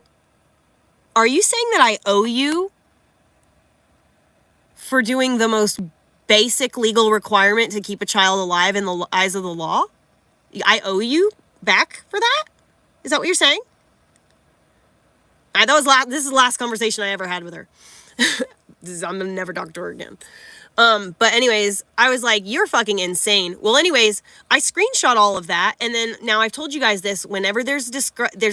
saying that I owe you for doing the most basic legal requirement to keep a child alive in the eyes of the law? I owe you back for that? Is that what you're saying? This is the last conversation I ever had with her. I'm gonna never talk to her again. But anyways, I was like, you're fucking insane. Well, anyways, I screenshot all of that. And then now I've told you guys this, whenever there's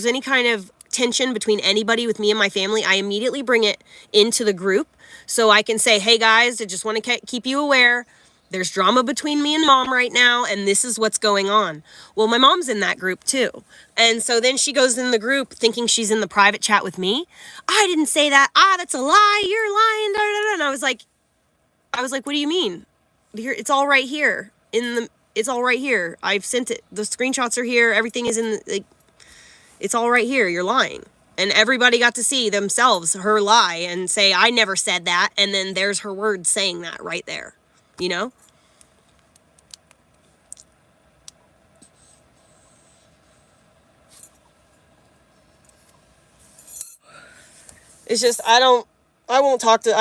any kind of tension between anybody with me and my family, I immediately bring it into the group. So I can say, hey guys, I just want to keep you aware. There's drama between me and mom right now, and this is what's going on. Well, my mom's in that group too. And so then she goes in the group thinking she's in the private chat with me. I didn't say that. That's a lie. You're lying. Da, da, da. And I was like, what do you mean? Here, it's all right here. It's all right here. I've sent it. The screenshots are here. Everything is it's all right here. You're lying. And everybody got to see themselves, her lie, and say, I never said that. And then there's her words saying that right there. You know? It's just, I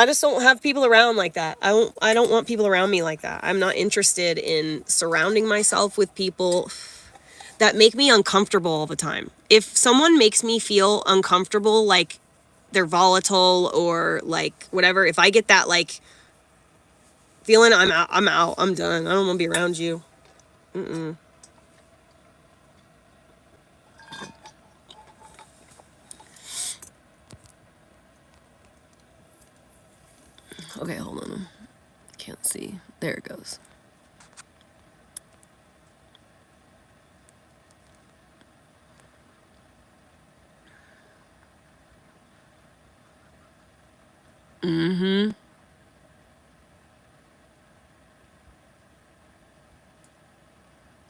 just don't have people around like that. I don't want people around me like that. I'm not interested in surrounding myself with people that make me uncomfortable all the time. If someone makes me feel uncomfortable, like they're volatile or like whatever, if I get that like feeling, I'm out, I'm done. I don't want to be around you. Okay, hold on. Can't see. There it goes. Mm-hmm.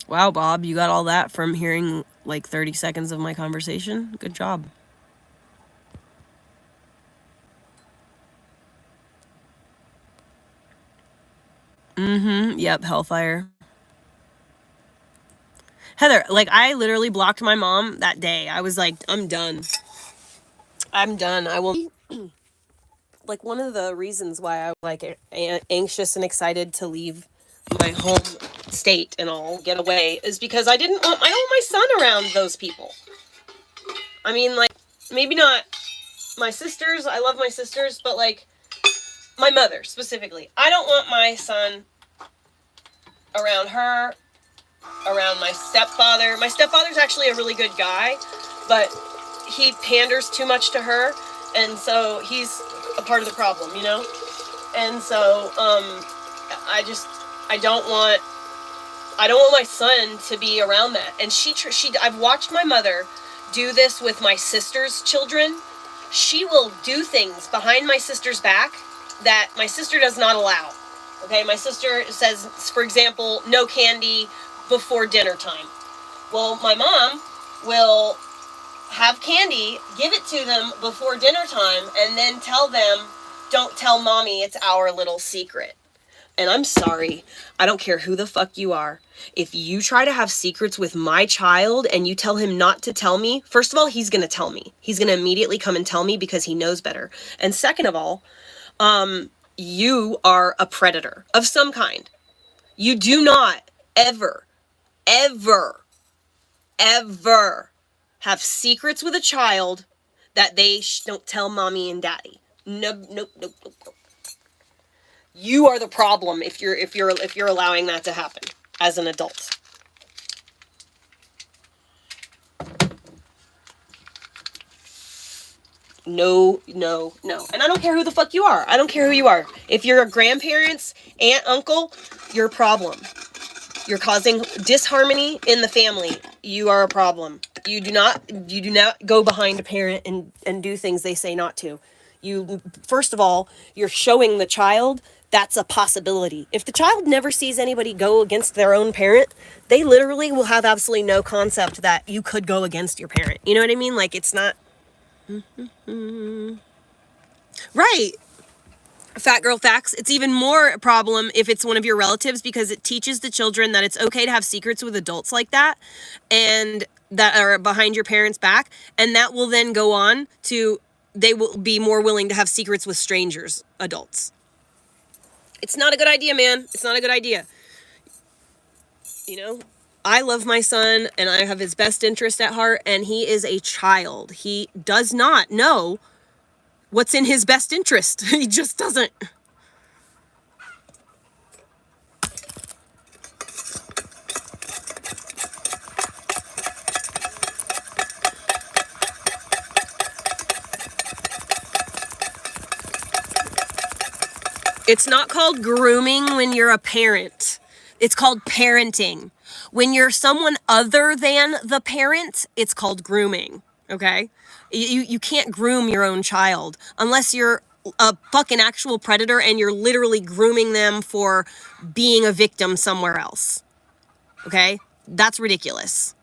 Wow, Bob, you got all that from hearing like 30 seconds of my conversation? Good job. Mm-hmm. Yep, Hellfire. Heather, like, I literally blocked my mom that day. I was like, I'm done. I'm done. I will. Like, one of the reasons why I like anxious and excited to leave my home state and all get away is because I don't want my son around those people. I mean, like, maybe not my sisters. I love my sisters, but like my mother specifically. I don't want my son around her, around my stepfather. My stepfather's actually a really good guy, but he panders too much to her, and so he's a part of the problem, you know? And so, I don't want my son to be around that. And I've watched my mother do this with my sister's children. She will do things behind my sister's back that my sister does not allow. Okay, my sister says, for example, no candy before dinner time. Well, my mom will have candy, give it to them before dinner time, and then tell them, don't tell mommy, it's our little secret. And I'm sorry, I don't care who the fuck you are. If you try to have secrets with my child and you tell him not to tell me, first of all, he's going to tell me. He's going to immediately come and tell me because he knows better. And second of all, you are a predator of some kind. You do not ever, ever, ever have secrets with a child that they don't tell mommy and daddy. Nope, nope, nope, nope, nope. You are the problem if you're allowing that to happen as an adult. No, no, no. And I don't care who the fuck you are. I don't care who you are. If you're a grandparents, aunt, uncle, you're a problem. You're causing disharmony in the family. You are a problem. You do not go behind a parent and do things they say not to. You, first of all, you're showing the child that's a possibility. If the child never sees anybody go against their own parent, they literally will have absolutely no concept that you could go against your parent. You know what I mean? Like, it's not... Right. Fat girl facts. It's even more a problem if it's one of your relatives because it teaches the children that it's okay to have secrets with adults like that and that are behind your parents' back. And that will then go on to, they will be more willing to have secrets with strangers, adults. It's not a good idea, man. It's not a good idea. You know, I love my son and I have his best interest at heart, and he is a child. He does not know what's in his best interest. He just doesn't. It's not called grooming when you're a parent. It's called parenting. When you're someone other than the parent, it's called grooming. Okay? You can't groom your own child unless you're a fucking actual predator and you're literally grooming them for being a victim somewhere else. Okay? That's ridiculous.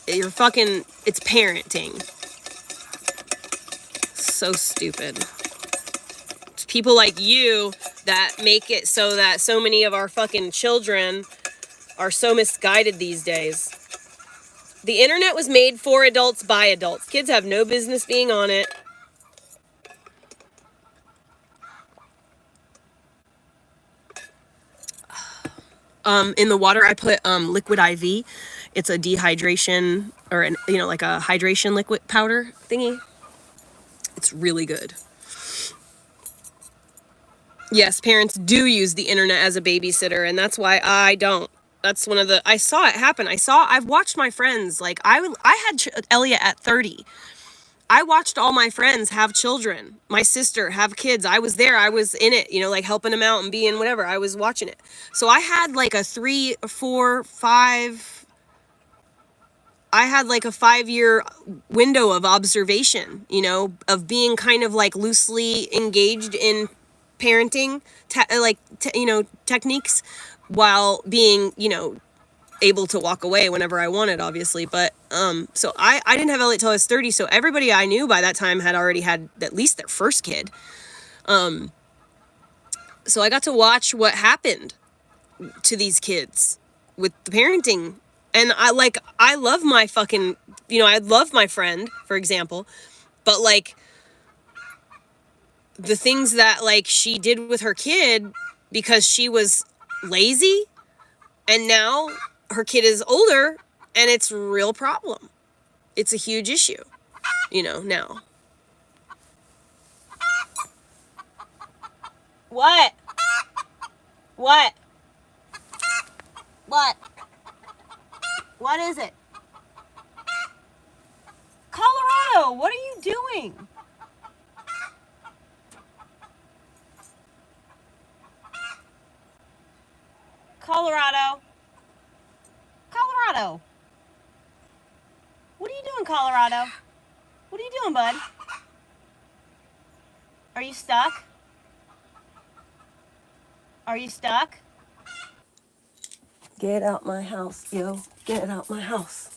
It's parenting. So stupid. It's people like you that make it so that so many of our fucking children are so misguided these days. The internet was made for adults by adults. Kids have no business being on it. In the water I put liquid IV. It's a dehydration or like a hydration liquid powder thingy. It's really good. Yes, parents do use the internet as a babysitter, and that's why I don't. That's one of the... I saw it happen. I've watched my friends. Like, I had Elliot at 30. I watched all my friends have children. My sister have kids. I was there. I was in it, like helping them out and being whatever. I was watching it. So I had like a 3, 4, 5... I had like a 5-year window of observation, you know, of being kind of like loosely engaged in parenting, you know, techniques, while being, you know, able to walk away whenever I wanted, obviously. But so I didn't have Elliot till I was 30, so everybody I knew by that time had already had at least their first kid. So I got to watch what happened to these kids with the parenting. And I love my fucking, you know, I love my friend, for example, but like the things that like she did with her kid because she was lazy, and now her kid is older and it's a real problem. It's a huge issue, you know, now. What? What? What? What is it? Colorado, what are you doing? Colorado. Colorado. What are you doing, Colorado? What are you doing, bud? Are you stuck? Are you stuck? Get out my house, yo. Get out my house.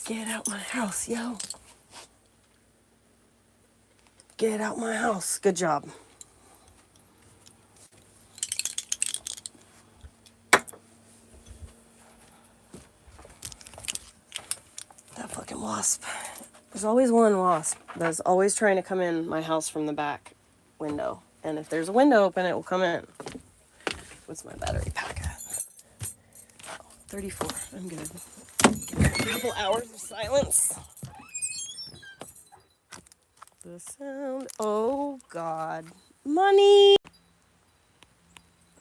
Get out my house, yo. Get out my house. Good job. That fucking wasp. There's always one wasp that's always trying to come in my house from the back window. And if there's a window open, it will come in. What's my battery pack at? 34. I'm good. A couple hours of silence. The sound. Oh, God. Money!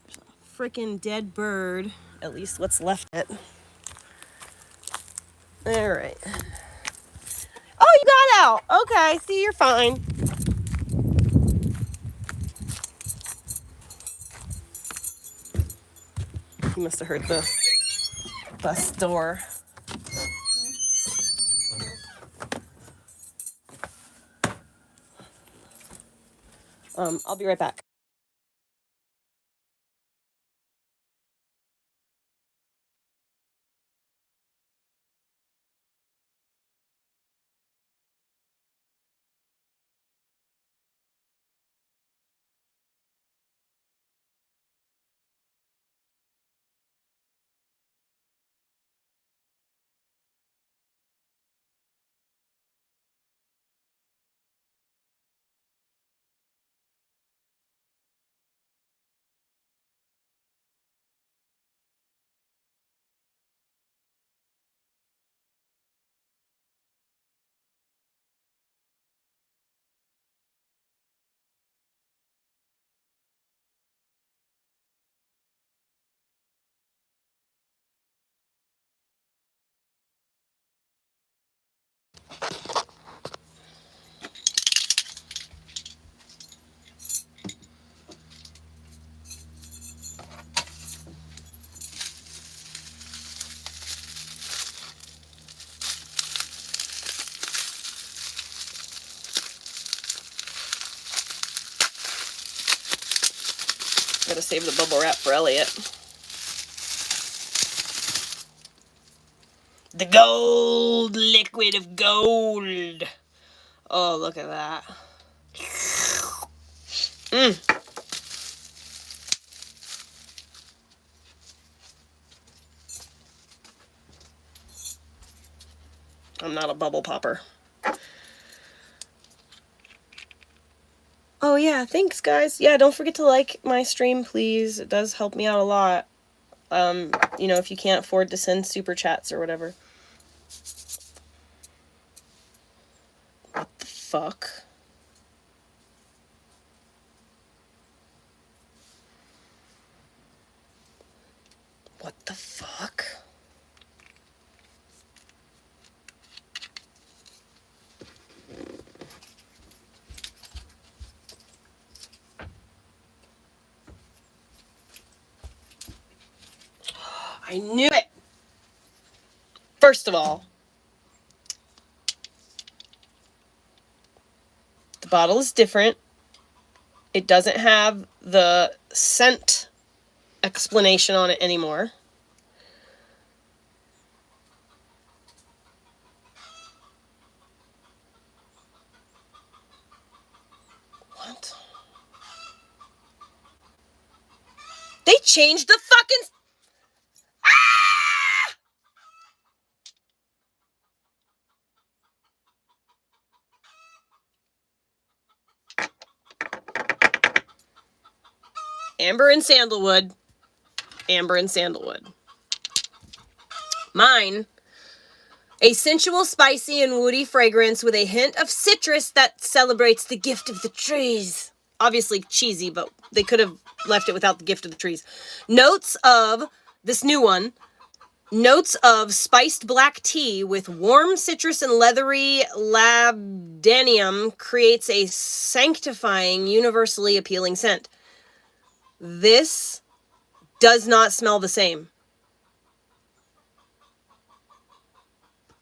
There's a freaking dead bird. At least what's left of it. Alright. Oh, you got out! Okay, see, you're fine. You must have heard the bus door. I'll be right back. Gotta save the bubble wrap for Elliot. The gold liquid of gold. Oh, look at that. I'm not a bubble popper. Oh yeah, thanks guys. Yeah, don't forget to like my stream, please. It does help me out a lot. You know, if you can't afford to send super chats or whatever. What the fuck? What the fuck? I knew it! First of all, the bottle is different. It doesn't have the scent explanation on it anymore. What? They changed the fucking... Ah! Amber and sandalwood. Amber and sandalwood. Mine, a sensual, spicy, and woody fragrance with a hint of citrus that celebrates the gift of the trees. Obviously cheesy, but they could have left it without the gift of the trees. Notes of, this new one, notes of spiced black tea with warm citrus and leathery labdanum creates a sanctifying, universally appealing scent. This does not smell the same.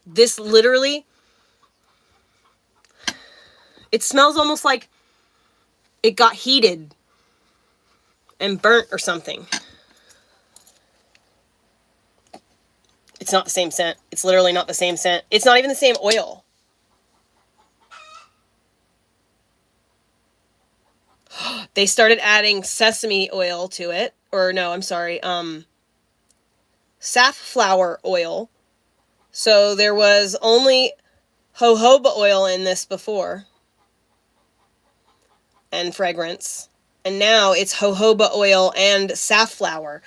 This literally, it smells almost like it got heated and burnt or something. It's not the same scent. It's literally not the same scent. It's not even the same oil. They started adding sesame oil to it. Or no, I'm sorry. Safflower oil. So there was only jojoba oil in this before. And fragrance. And now it's jojoba oil and safflower.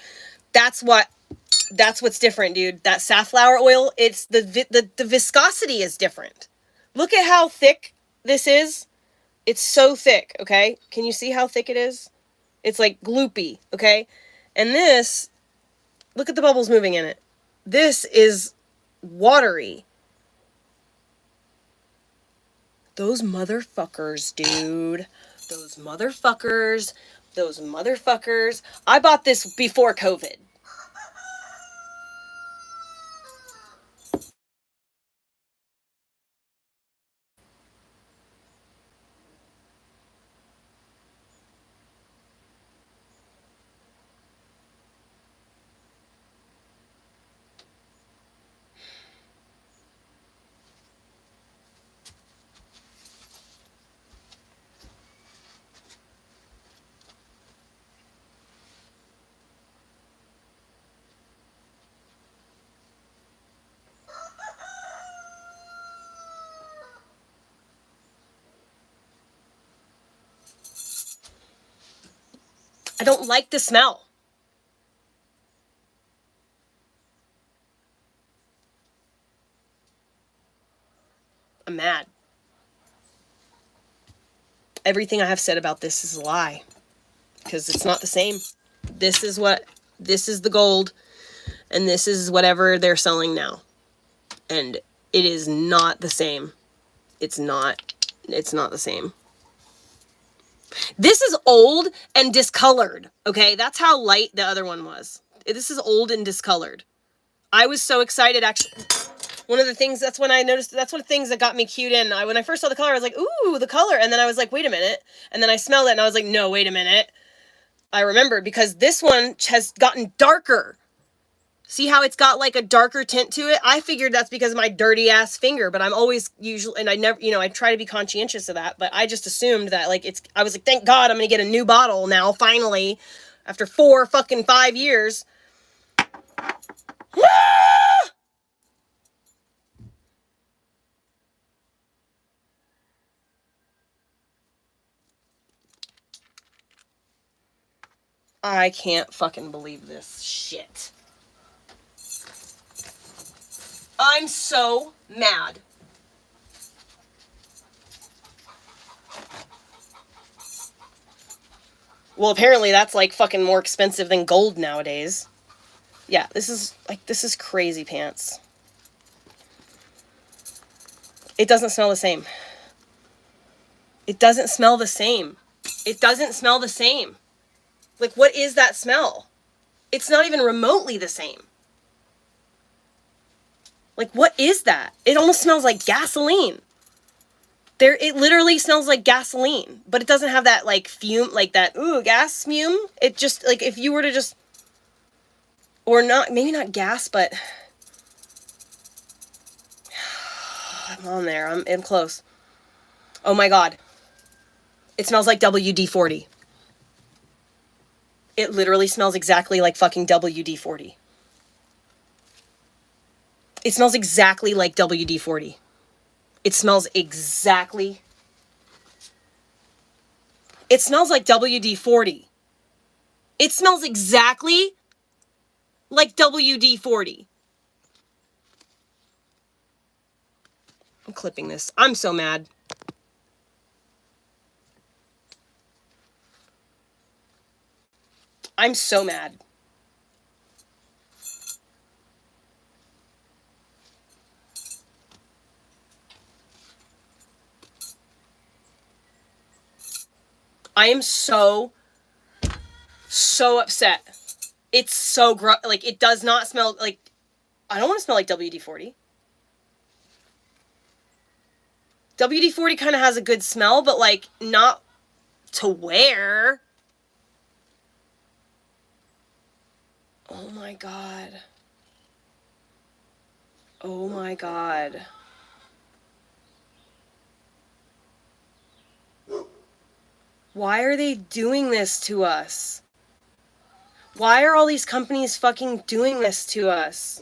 That's what's different, dude. That safflower oil, it's the viscosity is different. Look at how thick this is. It's so thick, okay? Can you see how thick it is? It's like gloopy, okay? And this, look at the bubbles moving in it. This is watery. Those motherfuckers, dude. Those motherfuckers. Those motherfuckers. I bought this before COVID. I don't like the smell. I'm mad. Everything I have said about this is a lie. Because it's not the same. This is the gold. And this is whatever they're selling now. And it is not the same. It's not the same. This is old and discolored, okay? That's how light the other one was. This is old and discolored. I was so excited, actually. One of the things, that's when I noticed, that's one of the things that got me cued in. When I first saw the color, I was like, ooh, the color. And then I was like, wait a minute. And then I smelled it and I was like, no, wait a minute. I remembered because this one has gotten darker. See how it's got like a darker tint to it? I figured that's because of my dirty ass finger, but I'm always usually, and I never, I try to be conscientious of that, but I just assumed that like I was like, thank God I'm going to get a new bottle now, finally, after 5 years. I can't fucking believe this shit. I'm so mad. Well, apparently that's like fucking more expensive than gold nowadays. Yeah, this is crazy pants. It doesn't smell the same. It doesn't smell the same. It doesn't smell the same. Like, what is that smell? It's not even remotely the same. Like, what is that? It almost smells like gasoline. It literally smells like gasoline, but it doesn't have that, like, fume, like that, ooh, gas fume. It just, like, if you were to just, or not, maybe not gas, but, I'm on there, I'm close. Oh my God. It smells like WD-40. It literally smells exactly like fucking WD-40. It smells exactly like WD-40. It smells exactly... It smells like WD-40. It smells exactly like WD-40. I'm clipping this. I'm so mad. I'm so mad. I am so upset. It's so gross. Like, it does not smell like... I don't want to smell like WD-40. WD-40 kind of has a good smell, but, like, not to wear. Oh my God. Oh my God. Why are they doing this to us? Why are all these companies fucking doing this to us?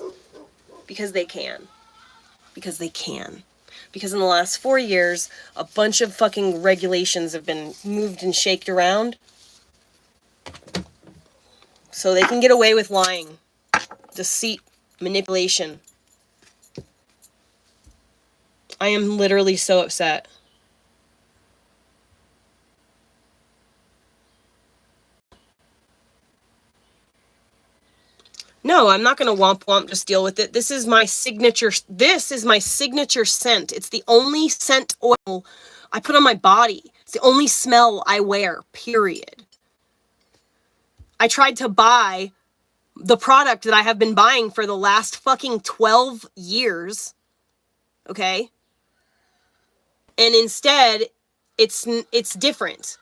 Because they can. Because they can. Because in the last 4 years, a bunch of fucking regulations have been moved and shaked around. So they can get away with lying, deceit, manipulation. I am literally so upset. No, I'm not going to womp womp, just deal with it. This is my signature scent. It's the only scent oil I put on my body. It's the only smell I wear, period. I tried to buy the product that I have been buying for the last fucking 12 years. Okay? And instead, it's different.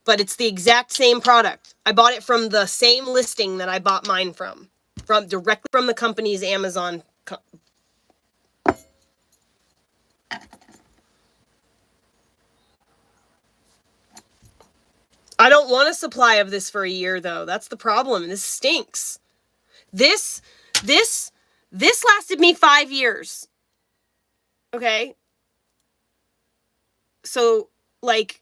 But it's the exact same product. I bought it from the same listing that I bought mine from directly from the company's Amazon. I don't want a supply of this for a year, though. That's the problem. This stinks. This lasted me 5 years. Okay? So, like...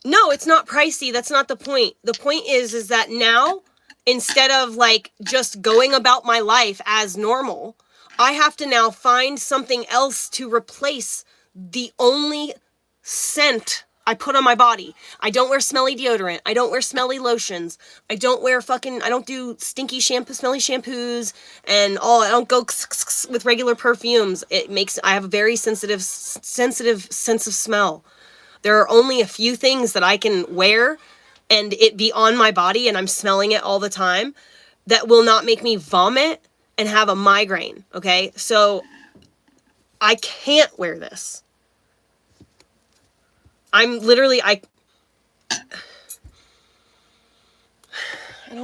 No, it's not pricey. That's not the point. The point is that now, instead of, like, just going about my life as normal, I have to now find something else to replace the only scent I put on my body. I don't wear smelly deodorant. I don't wear smelly lotions. I don't do stinky smelly shampoos and all. I don't go with regular perfumes. I have a very sensitive sense of smell. There are only a few things that I can wear and it be on my body and I'm smelling it all the time that will not make me vomit and have a migraine, okay? So I can't wear this. I don't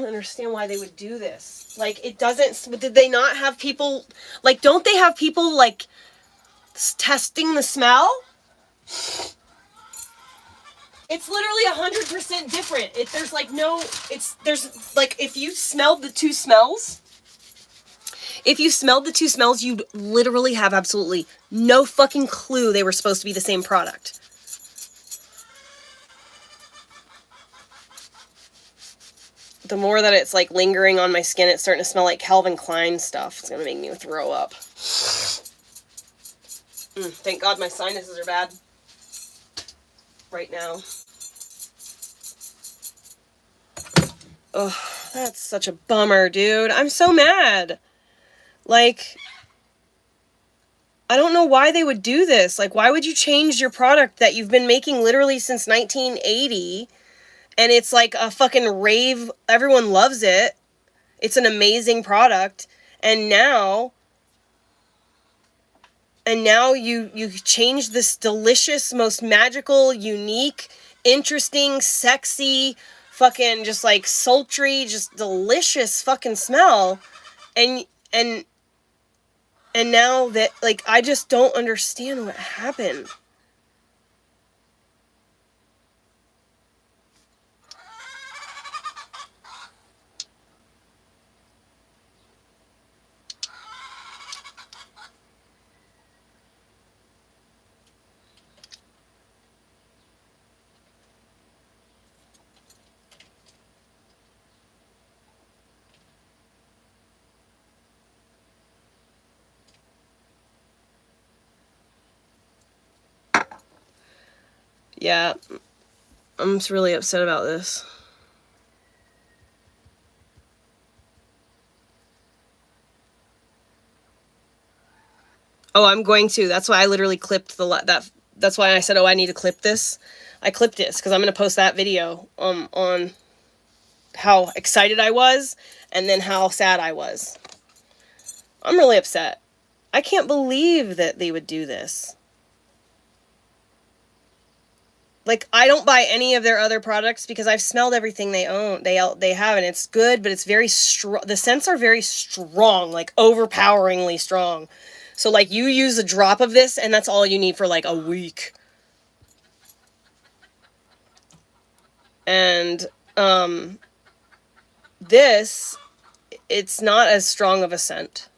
understand why they would do this. Like, did they not have people, like, don't they have people, like, testing the smell? It's literally 100% different. There's like, if you smelled the two smells, you'd literally have absolutely no fucking clue they were supposed to be the same product. The more that it's, like, lingering on my skin, it's starting to smell like Calvin Klein stuff. It's gonna make me throw up. Thank God my sinuses are bad right now. Oh, that's such a bummer, dude. I'm so mad. Like, I don't know why they would do this. Like, why would you change your product that you've been making literally since 1980? And it's like a fucking rave. Everyone loves it. It's an amazing product. And now you change this delicious, most magical, unique, interesting, sexy, fucking just like sultry, just delicious fucking smell. And and and now that, like, I just don't understand what happened. Yeah, I'm just really upset about this. Oh, I'm going to. That's why I literally clipped that's why I said, "Oh, I need to clip this." I clipped this cuz I'm going to post that video on how excited I was and then how sad I was. I'm really upset. I can't believe that they would do this. Like, I don't buy any of their other products because I've smelled everything they own. They have, and it's good, but it's very strong. The scents are very strong, like overpoweringly strong. So like, you use a drop of this and that's all you need for like a week. And this, it's not as strong of a scent.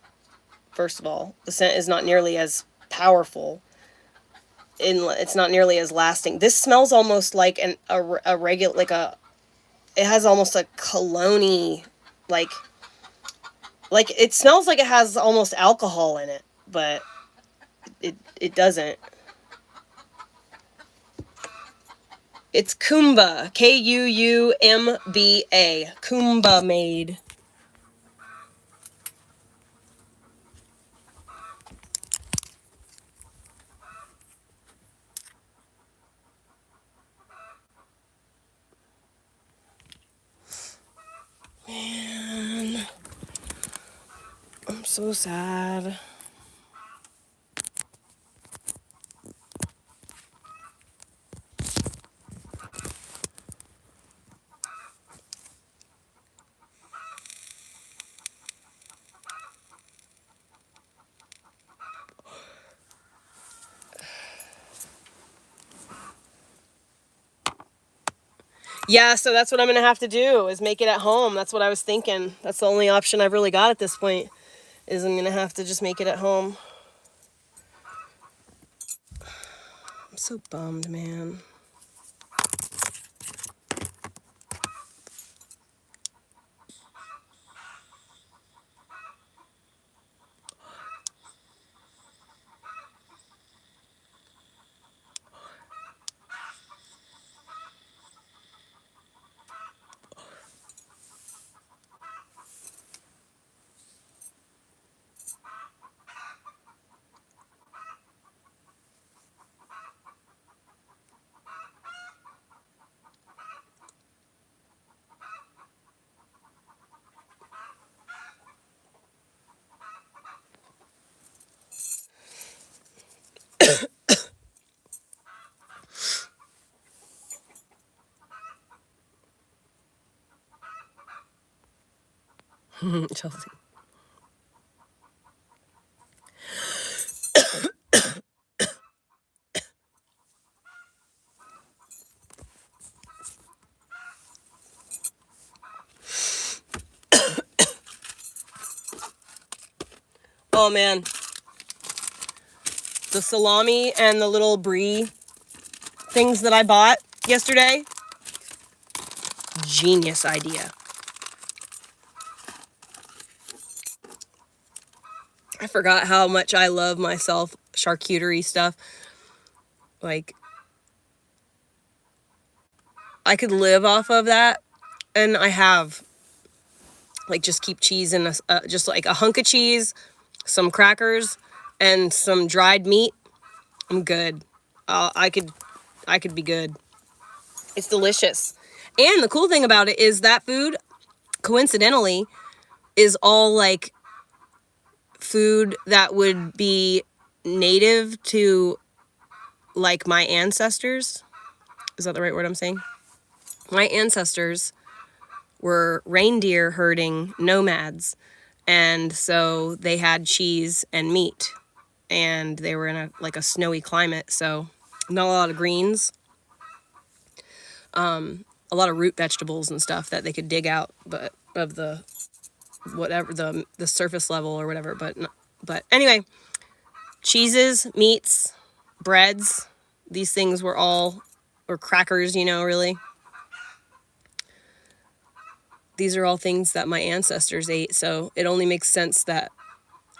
First of all, the scent is not nearly as powerful. It's not nearly as lasting. This smells almost like a regular, like a, it has almost a cologne-y, like it smells like it has almost alcohol in it, but it doesn't. It's Kuumba, Kuumba, Kuumba made. Man, I'm so sad. Yeah, so that's what I'm gonna have to do, is make it at home. That's what I was thinking. That's the only option I've really got at this point, is I'm gonna have to just make it at home. I'm so bummed, man. Chelsea. Oh man, the salami and the little brie things that I bought yesterday, genius idea. I forgot how much I love myself charcuterie stuff. Like, I could live off of that, and I have. Like, just keep cheese in just like a hunk of cheese, some crackers, and some dried meat. I'm good. I could be good. It's delicious. And the cool thing about it is that food, coincidentally, is all like food that would be native to like my ancestors. Is that the right word I'm saying? My ancestors were reindeer herding nomads, and so they had cheese and meat, and they were in a snowy climate, so not a lot of greens, a lot of root vegetables and stuff that they could dig out, but of the whatever the surface level or whatever. But anyway, cheeses, meats, breads, these things were all, or crackers, really. These are all things that my ancestors ate, so it only makes sense that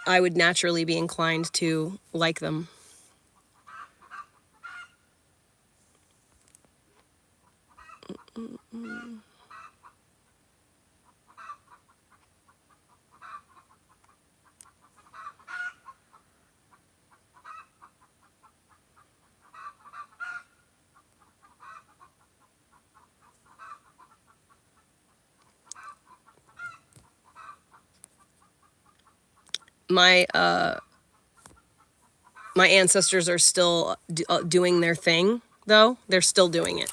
I would naturally be inclined to like them. My my ancestors are still doing their thing, though. They're still doing it.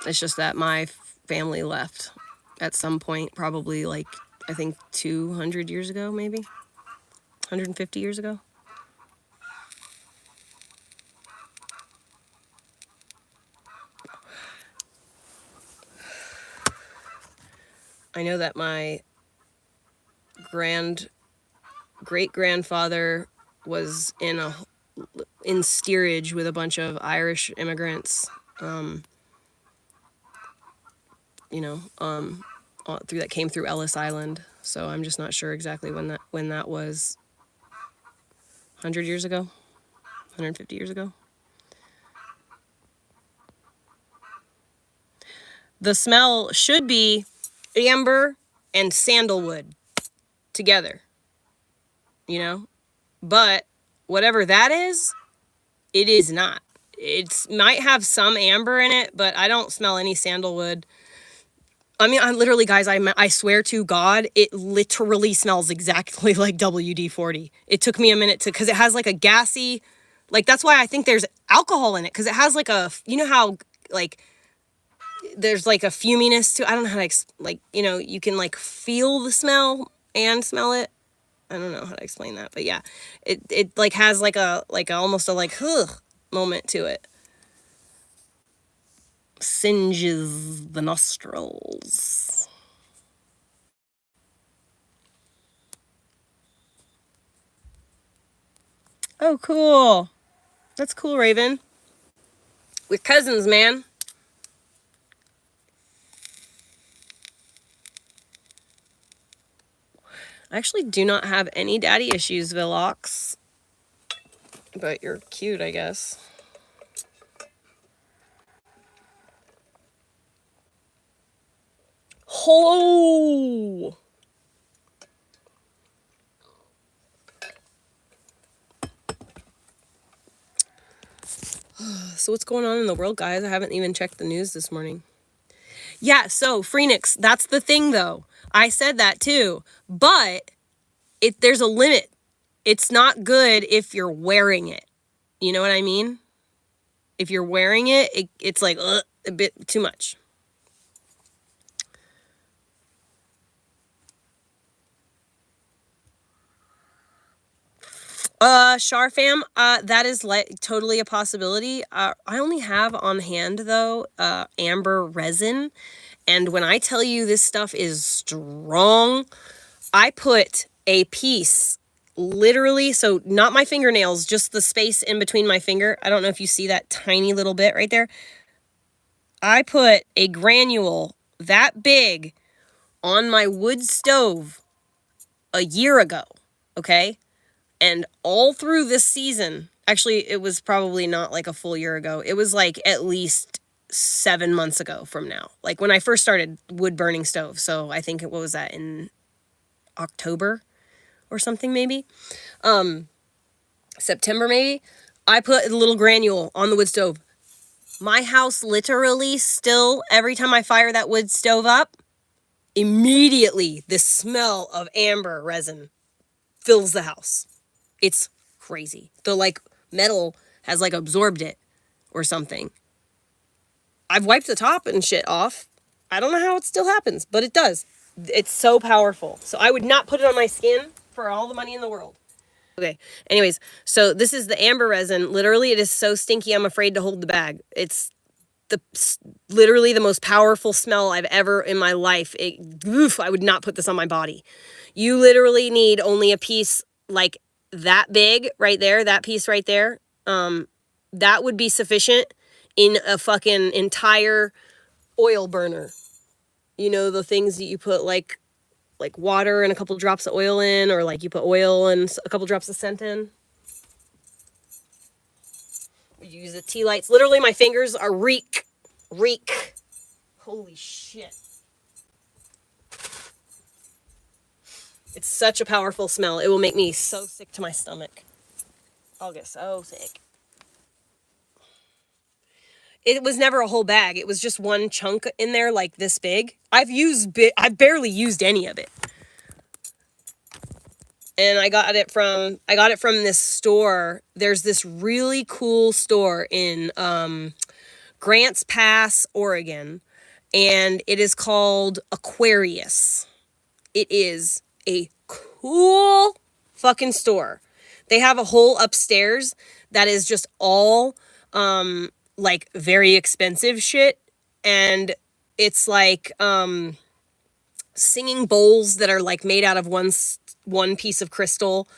It's just that my family left at some point, probably like, I think 200 years ago, maybe 150 years ago. I know that my great-grandfather was in steerage with a bunch of Irish immigrants, through that came through Ellis Island. So I'm just not sure exactly when that was. 100 years ago, 150 years ago. The smell should be amber and sandalwood together, but whatever that is, it is not. It might have some amber in it, but I don't smell any sandalwood. I mean, guys, I swear to God, it literally smells exactly like WD-40. It took me a minute because it has like a gassy, that's why I think there's alcohol in it, because it has like how there's like a fuminess to, I don't know how to, you can like feel the smell and smell it. I don't know how to explain that, but yeah, it like has like almost a ugh moment to it. Singes the nostrils. Oh, cool. That's cool, Raven. We're cousins, man. I actually do not have any daddy issues, Villox. But you're cute, I guess. Hello! So what's going on in the world, guys? I haven't even checked the news this morning. Yeah, so Phoenix, that's the thing, though. I said that too, but there's a limit. It's not good if you're wearing it. You know what I mean? If you're wearing it, it's like a bit too much. Sharfam, that is totally a possibility. I only have on hand, though, amber resin. And when I tell you this stuff is strong, I put a piece, literally, so not my fingernails, just the space in between my finger. I don't know if you see that tiny little bit right there. I put a granule that big on my wood stove a year ago, okay? And all through this season, actually, it was probably not like a full year ago. It was like at least 7 months ago from now. Like when I first started wood burning stove. So I think, what was that, in October or something maybe? September maybe? I put a little granule on the wood stove. My house literally still, every time I fire that wood stove up, immediately the smell of amber resin fills the house. It's crazy. The like metal has like absorbed it or something. I've wiped the top and shit off. I don't know how it still happens, but it does. It's so powerful. So I would not put it on my skin for all the money in the world. Okay. Anyways, so this is the amber resin. Literally, it is so stinky, I'm afraid to hold the bag. It's the literally the most powerful smell I've ever in my life. I would not put this on my body. You literally need only a piece like that big right there, that piece right there. That would be sufficient in a fucking entire oil burner. You know, the things that you put like water and a couple drops of oil in, or like you put oil and a couple drops of scent in. You use the tea lights. Literally, my fingers are reek. Holy shit. It's such a powerful smell. It will make me so sick to my stomach. I'll get so sick. It was never a whole bag. It was just one chunk in there like this big. I've barely used any of it. And I got it from this store. There's this really cool store in Grants Pass, Oregon, and it is called Aquarius. It is a cool fucking store. They have a whole upstairs that is just all like very expensive shit, and it's like singing bowls that are like made out of one piece of crystal.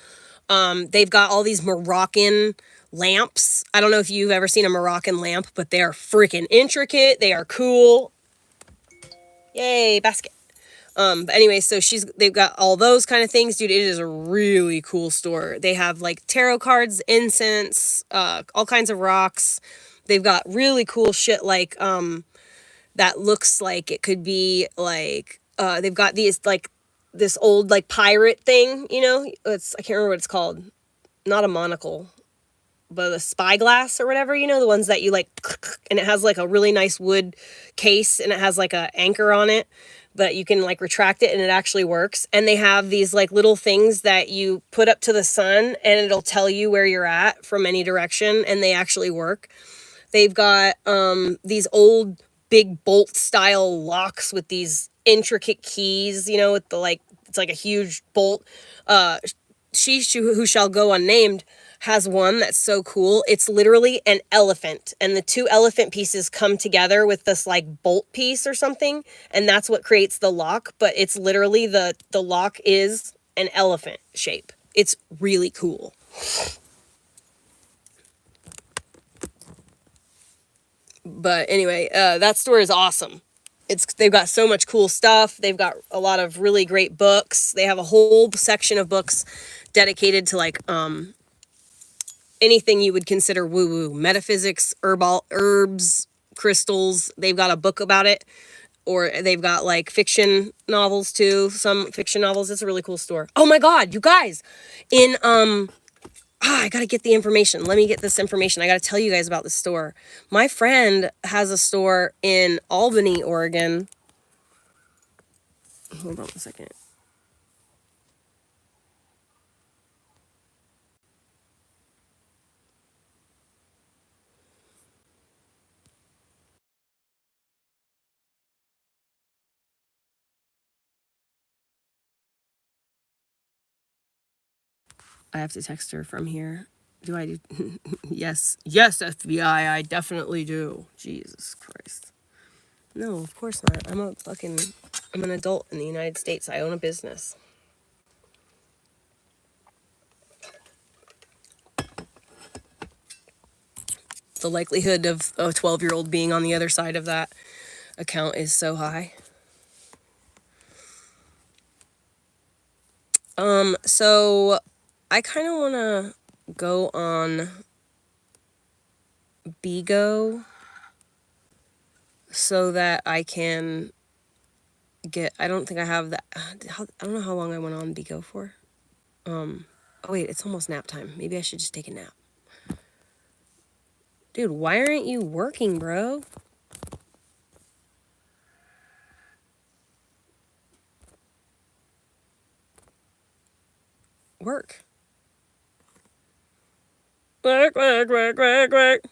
They've got all these Moroccan lamps. I don't know if you've ever seen a Moroccan lamp, but they are freaking intricate. They are cool. Yay, basket. But anyway, so they've got all those kind of things, dude. It is a really cool store. They have like tarot cards, incense, all kinds of rocks. They've got really cool shit like that looks like it could be like they've got these like this old like pirate thing, you know? I can't remember what it's called. Not a monocle, but a spyglass or whatever, you know, the ones that you like, and it has like a really nice wood case and it has like a anchor on it, but you can like retract it and it actually works. And they have these like little things that you put up to the sun and it'll tell you where you're at from any direction, and they actually work. They've got these old big bolt style locks with these intricate keys, you know, with the like, it's like a huge bolt. She who shall go unnamed has one that's so cool. It's literally an elephant, and the two elephant pieces come together with this like bolt piece or something, and that's what creates the lock. But it's literally the lock is an elephant shape. It's really cool. But anyway, that store is awesome. They've got so much cool stuff. They've got a lot of really great books. They have a whole section of books dedicated to like anything you would consider woo-woo, metaphysics, herbs, crystals. They've got a book about it, or they've got like fiction novels too. Some fiction novels. It's a really cool store. Oh my God, you guys, in I gotta get the information. Let me get this information. I gotta tell you guys about the store. My friend has a store in Albany, Oregon. Hold on a second. I have to text her from here. Do I do? Yes, FBI, I definitely do. Jesus Christ. No, of course not. I'm an adult in the United States. I own a business. The likelihood of a 12-year-old being on the other side of that account is so high. So I kind of want to go on Bigo so that I can get, I don't think I have that. I don't know how long I went on Bigo for. Oh wait, it's almost nap time. Maybe I should just take a nap. Dude, why aren't you working, bro? work. Work, work, work, work, work.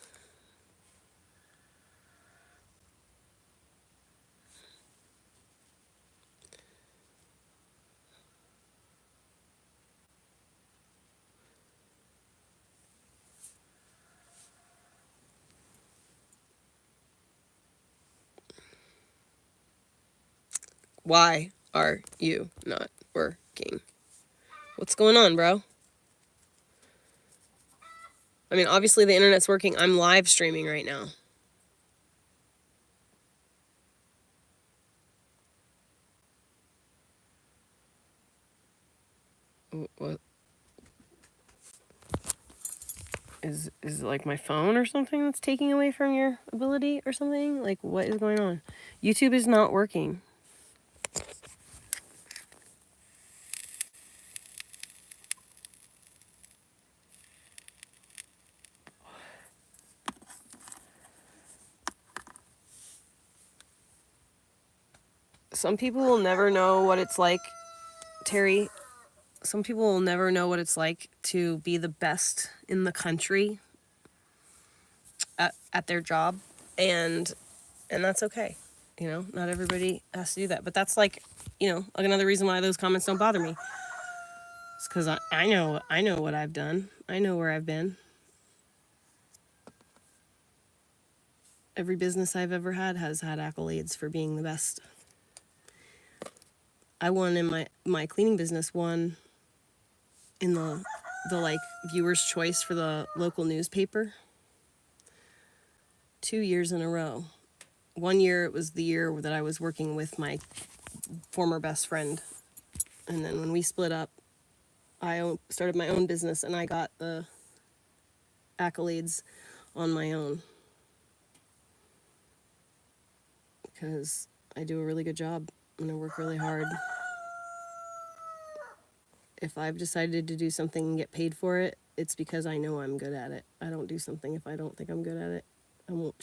Why are you not working? What's going on, bro? I mean, obviously the internet's working. I'm live streaming right now. What? Is it like my phone or something that's taking away from your ability or something? Like, what is going on? YouTube is not working. Some people will never know what it's like, Terry. Some people will never know what it's like to be the best in the country at their job, and that's okay. You know, not everybody has to do that. But that's like, you know, another reason why those comments don't bother me. It's because I know what I've done. I know where I've been. Every business I've ever had has had accolades for being the best. I won in my cleaning business, won in the like viewer's choice for the local newspaper 2 years in a row. 1 year, it was the year that I was working with my former best friend. And then when we split up, I started my own business and I got the accolades on my own. Because I do a really good job and I work really hard. If I've decided to do something and get paid for it, it's because I know I'm good at it. I don't do something if I don't think I'm good at it. I won't.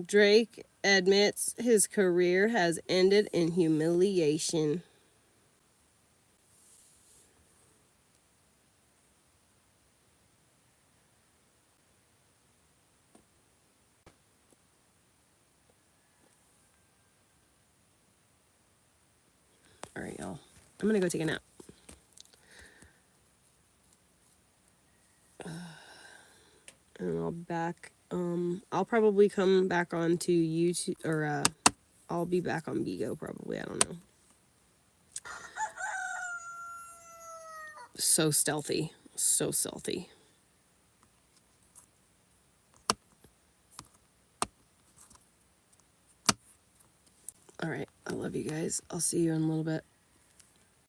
Drake admits his career has ended in humiliation. All right, y'all. I'm going to go take a nap. And I'll back. I'll probably come back onto YouTube, or I'll be back on Bigo probably. I don't know. So stealthy. So stealthy. All right. I love you guys. I'll see you in a little bit.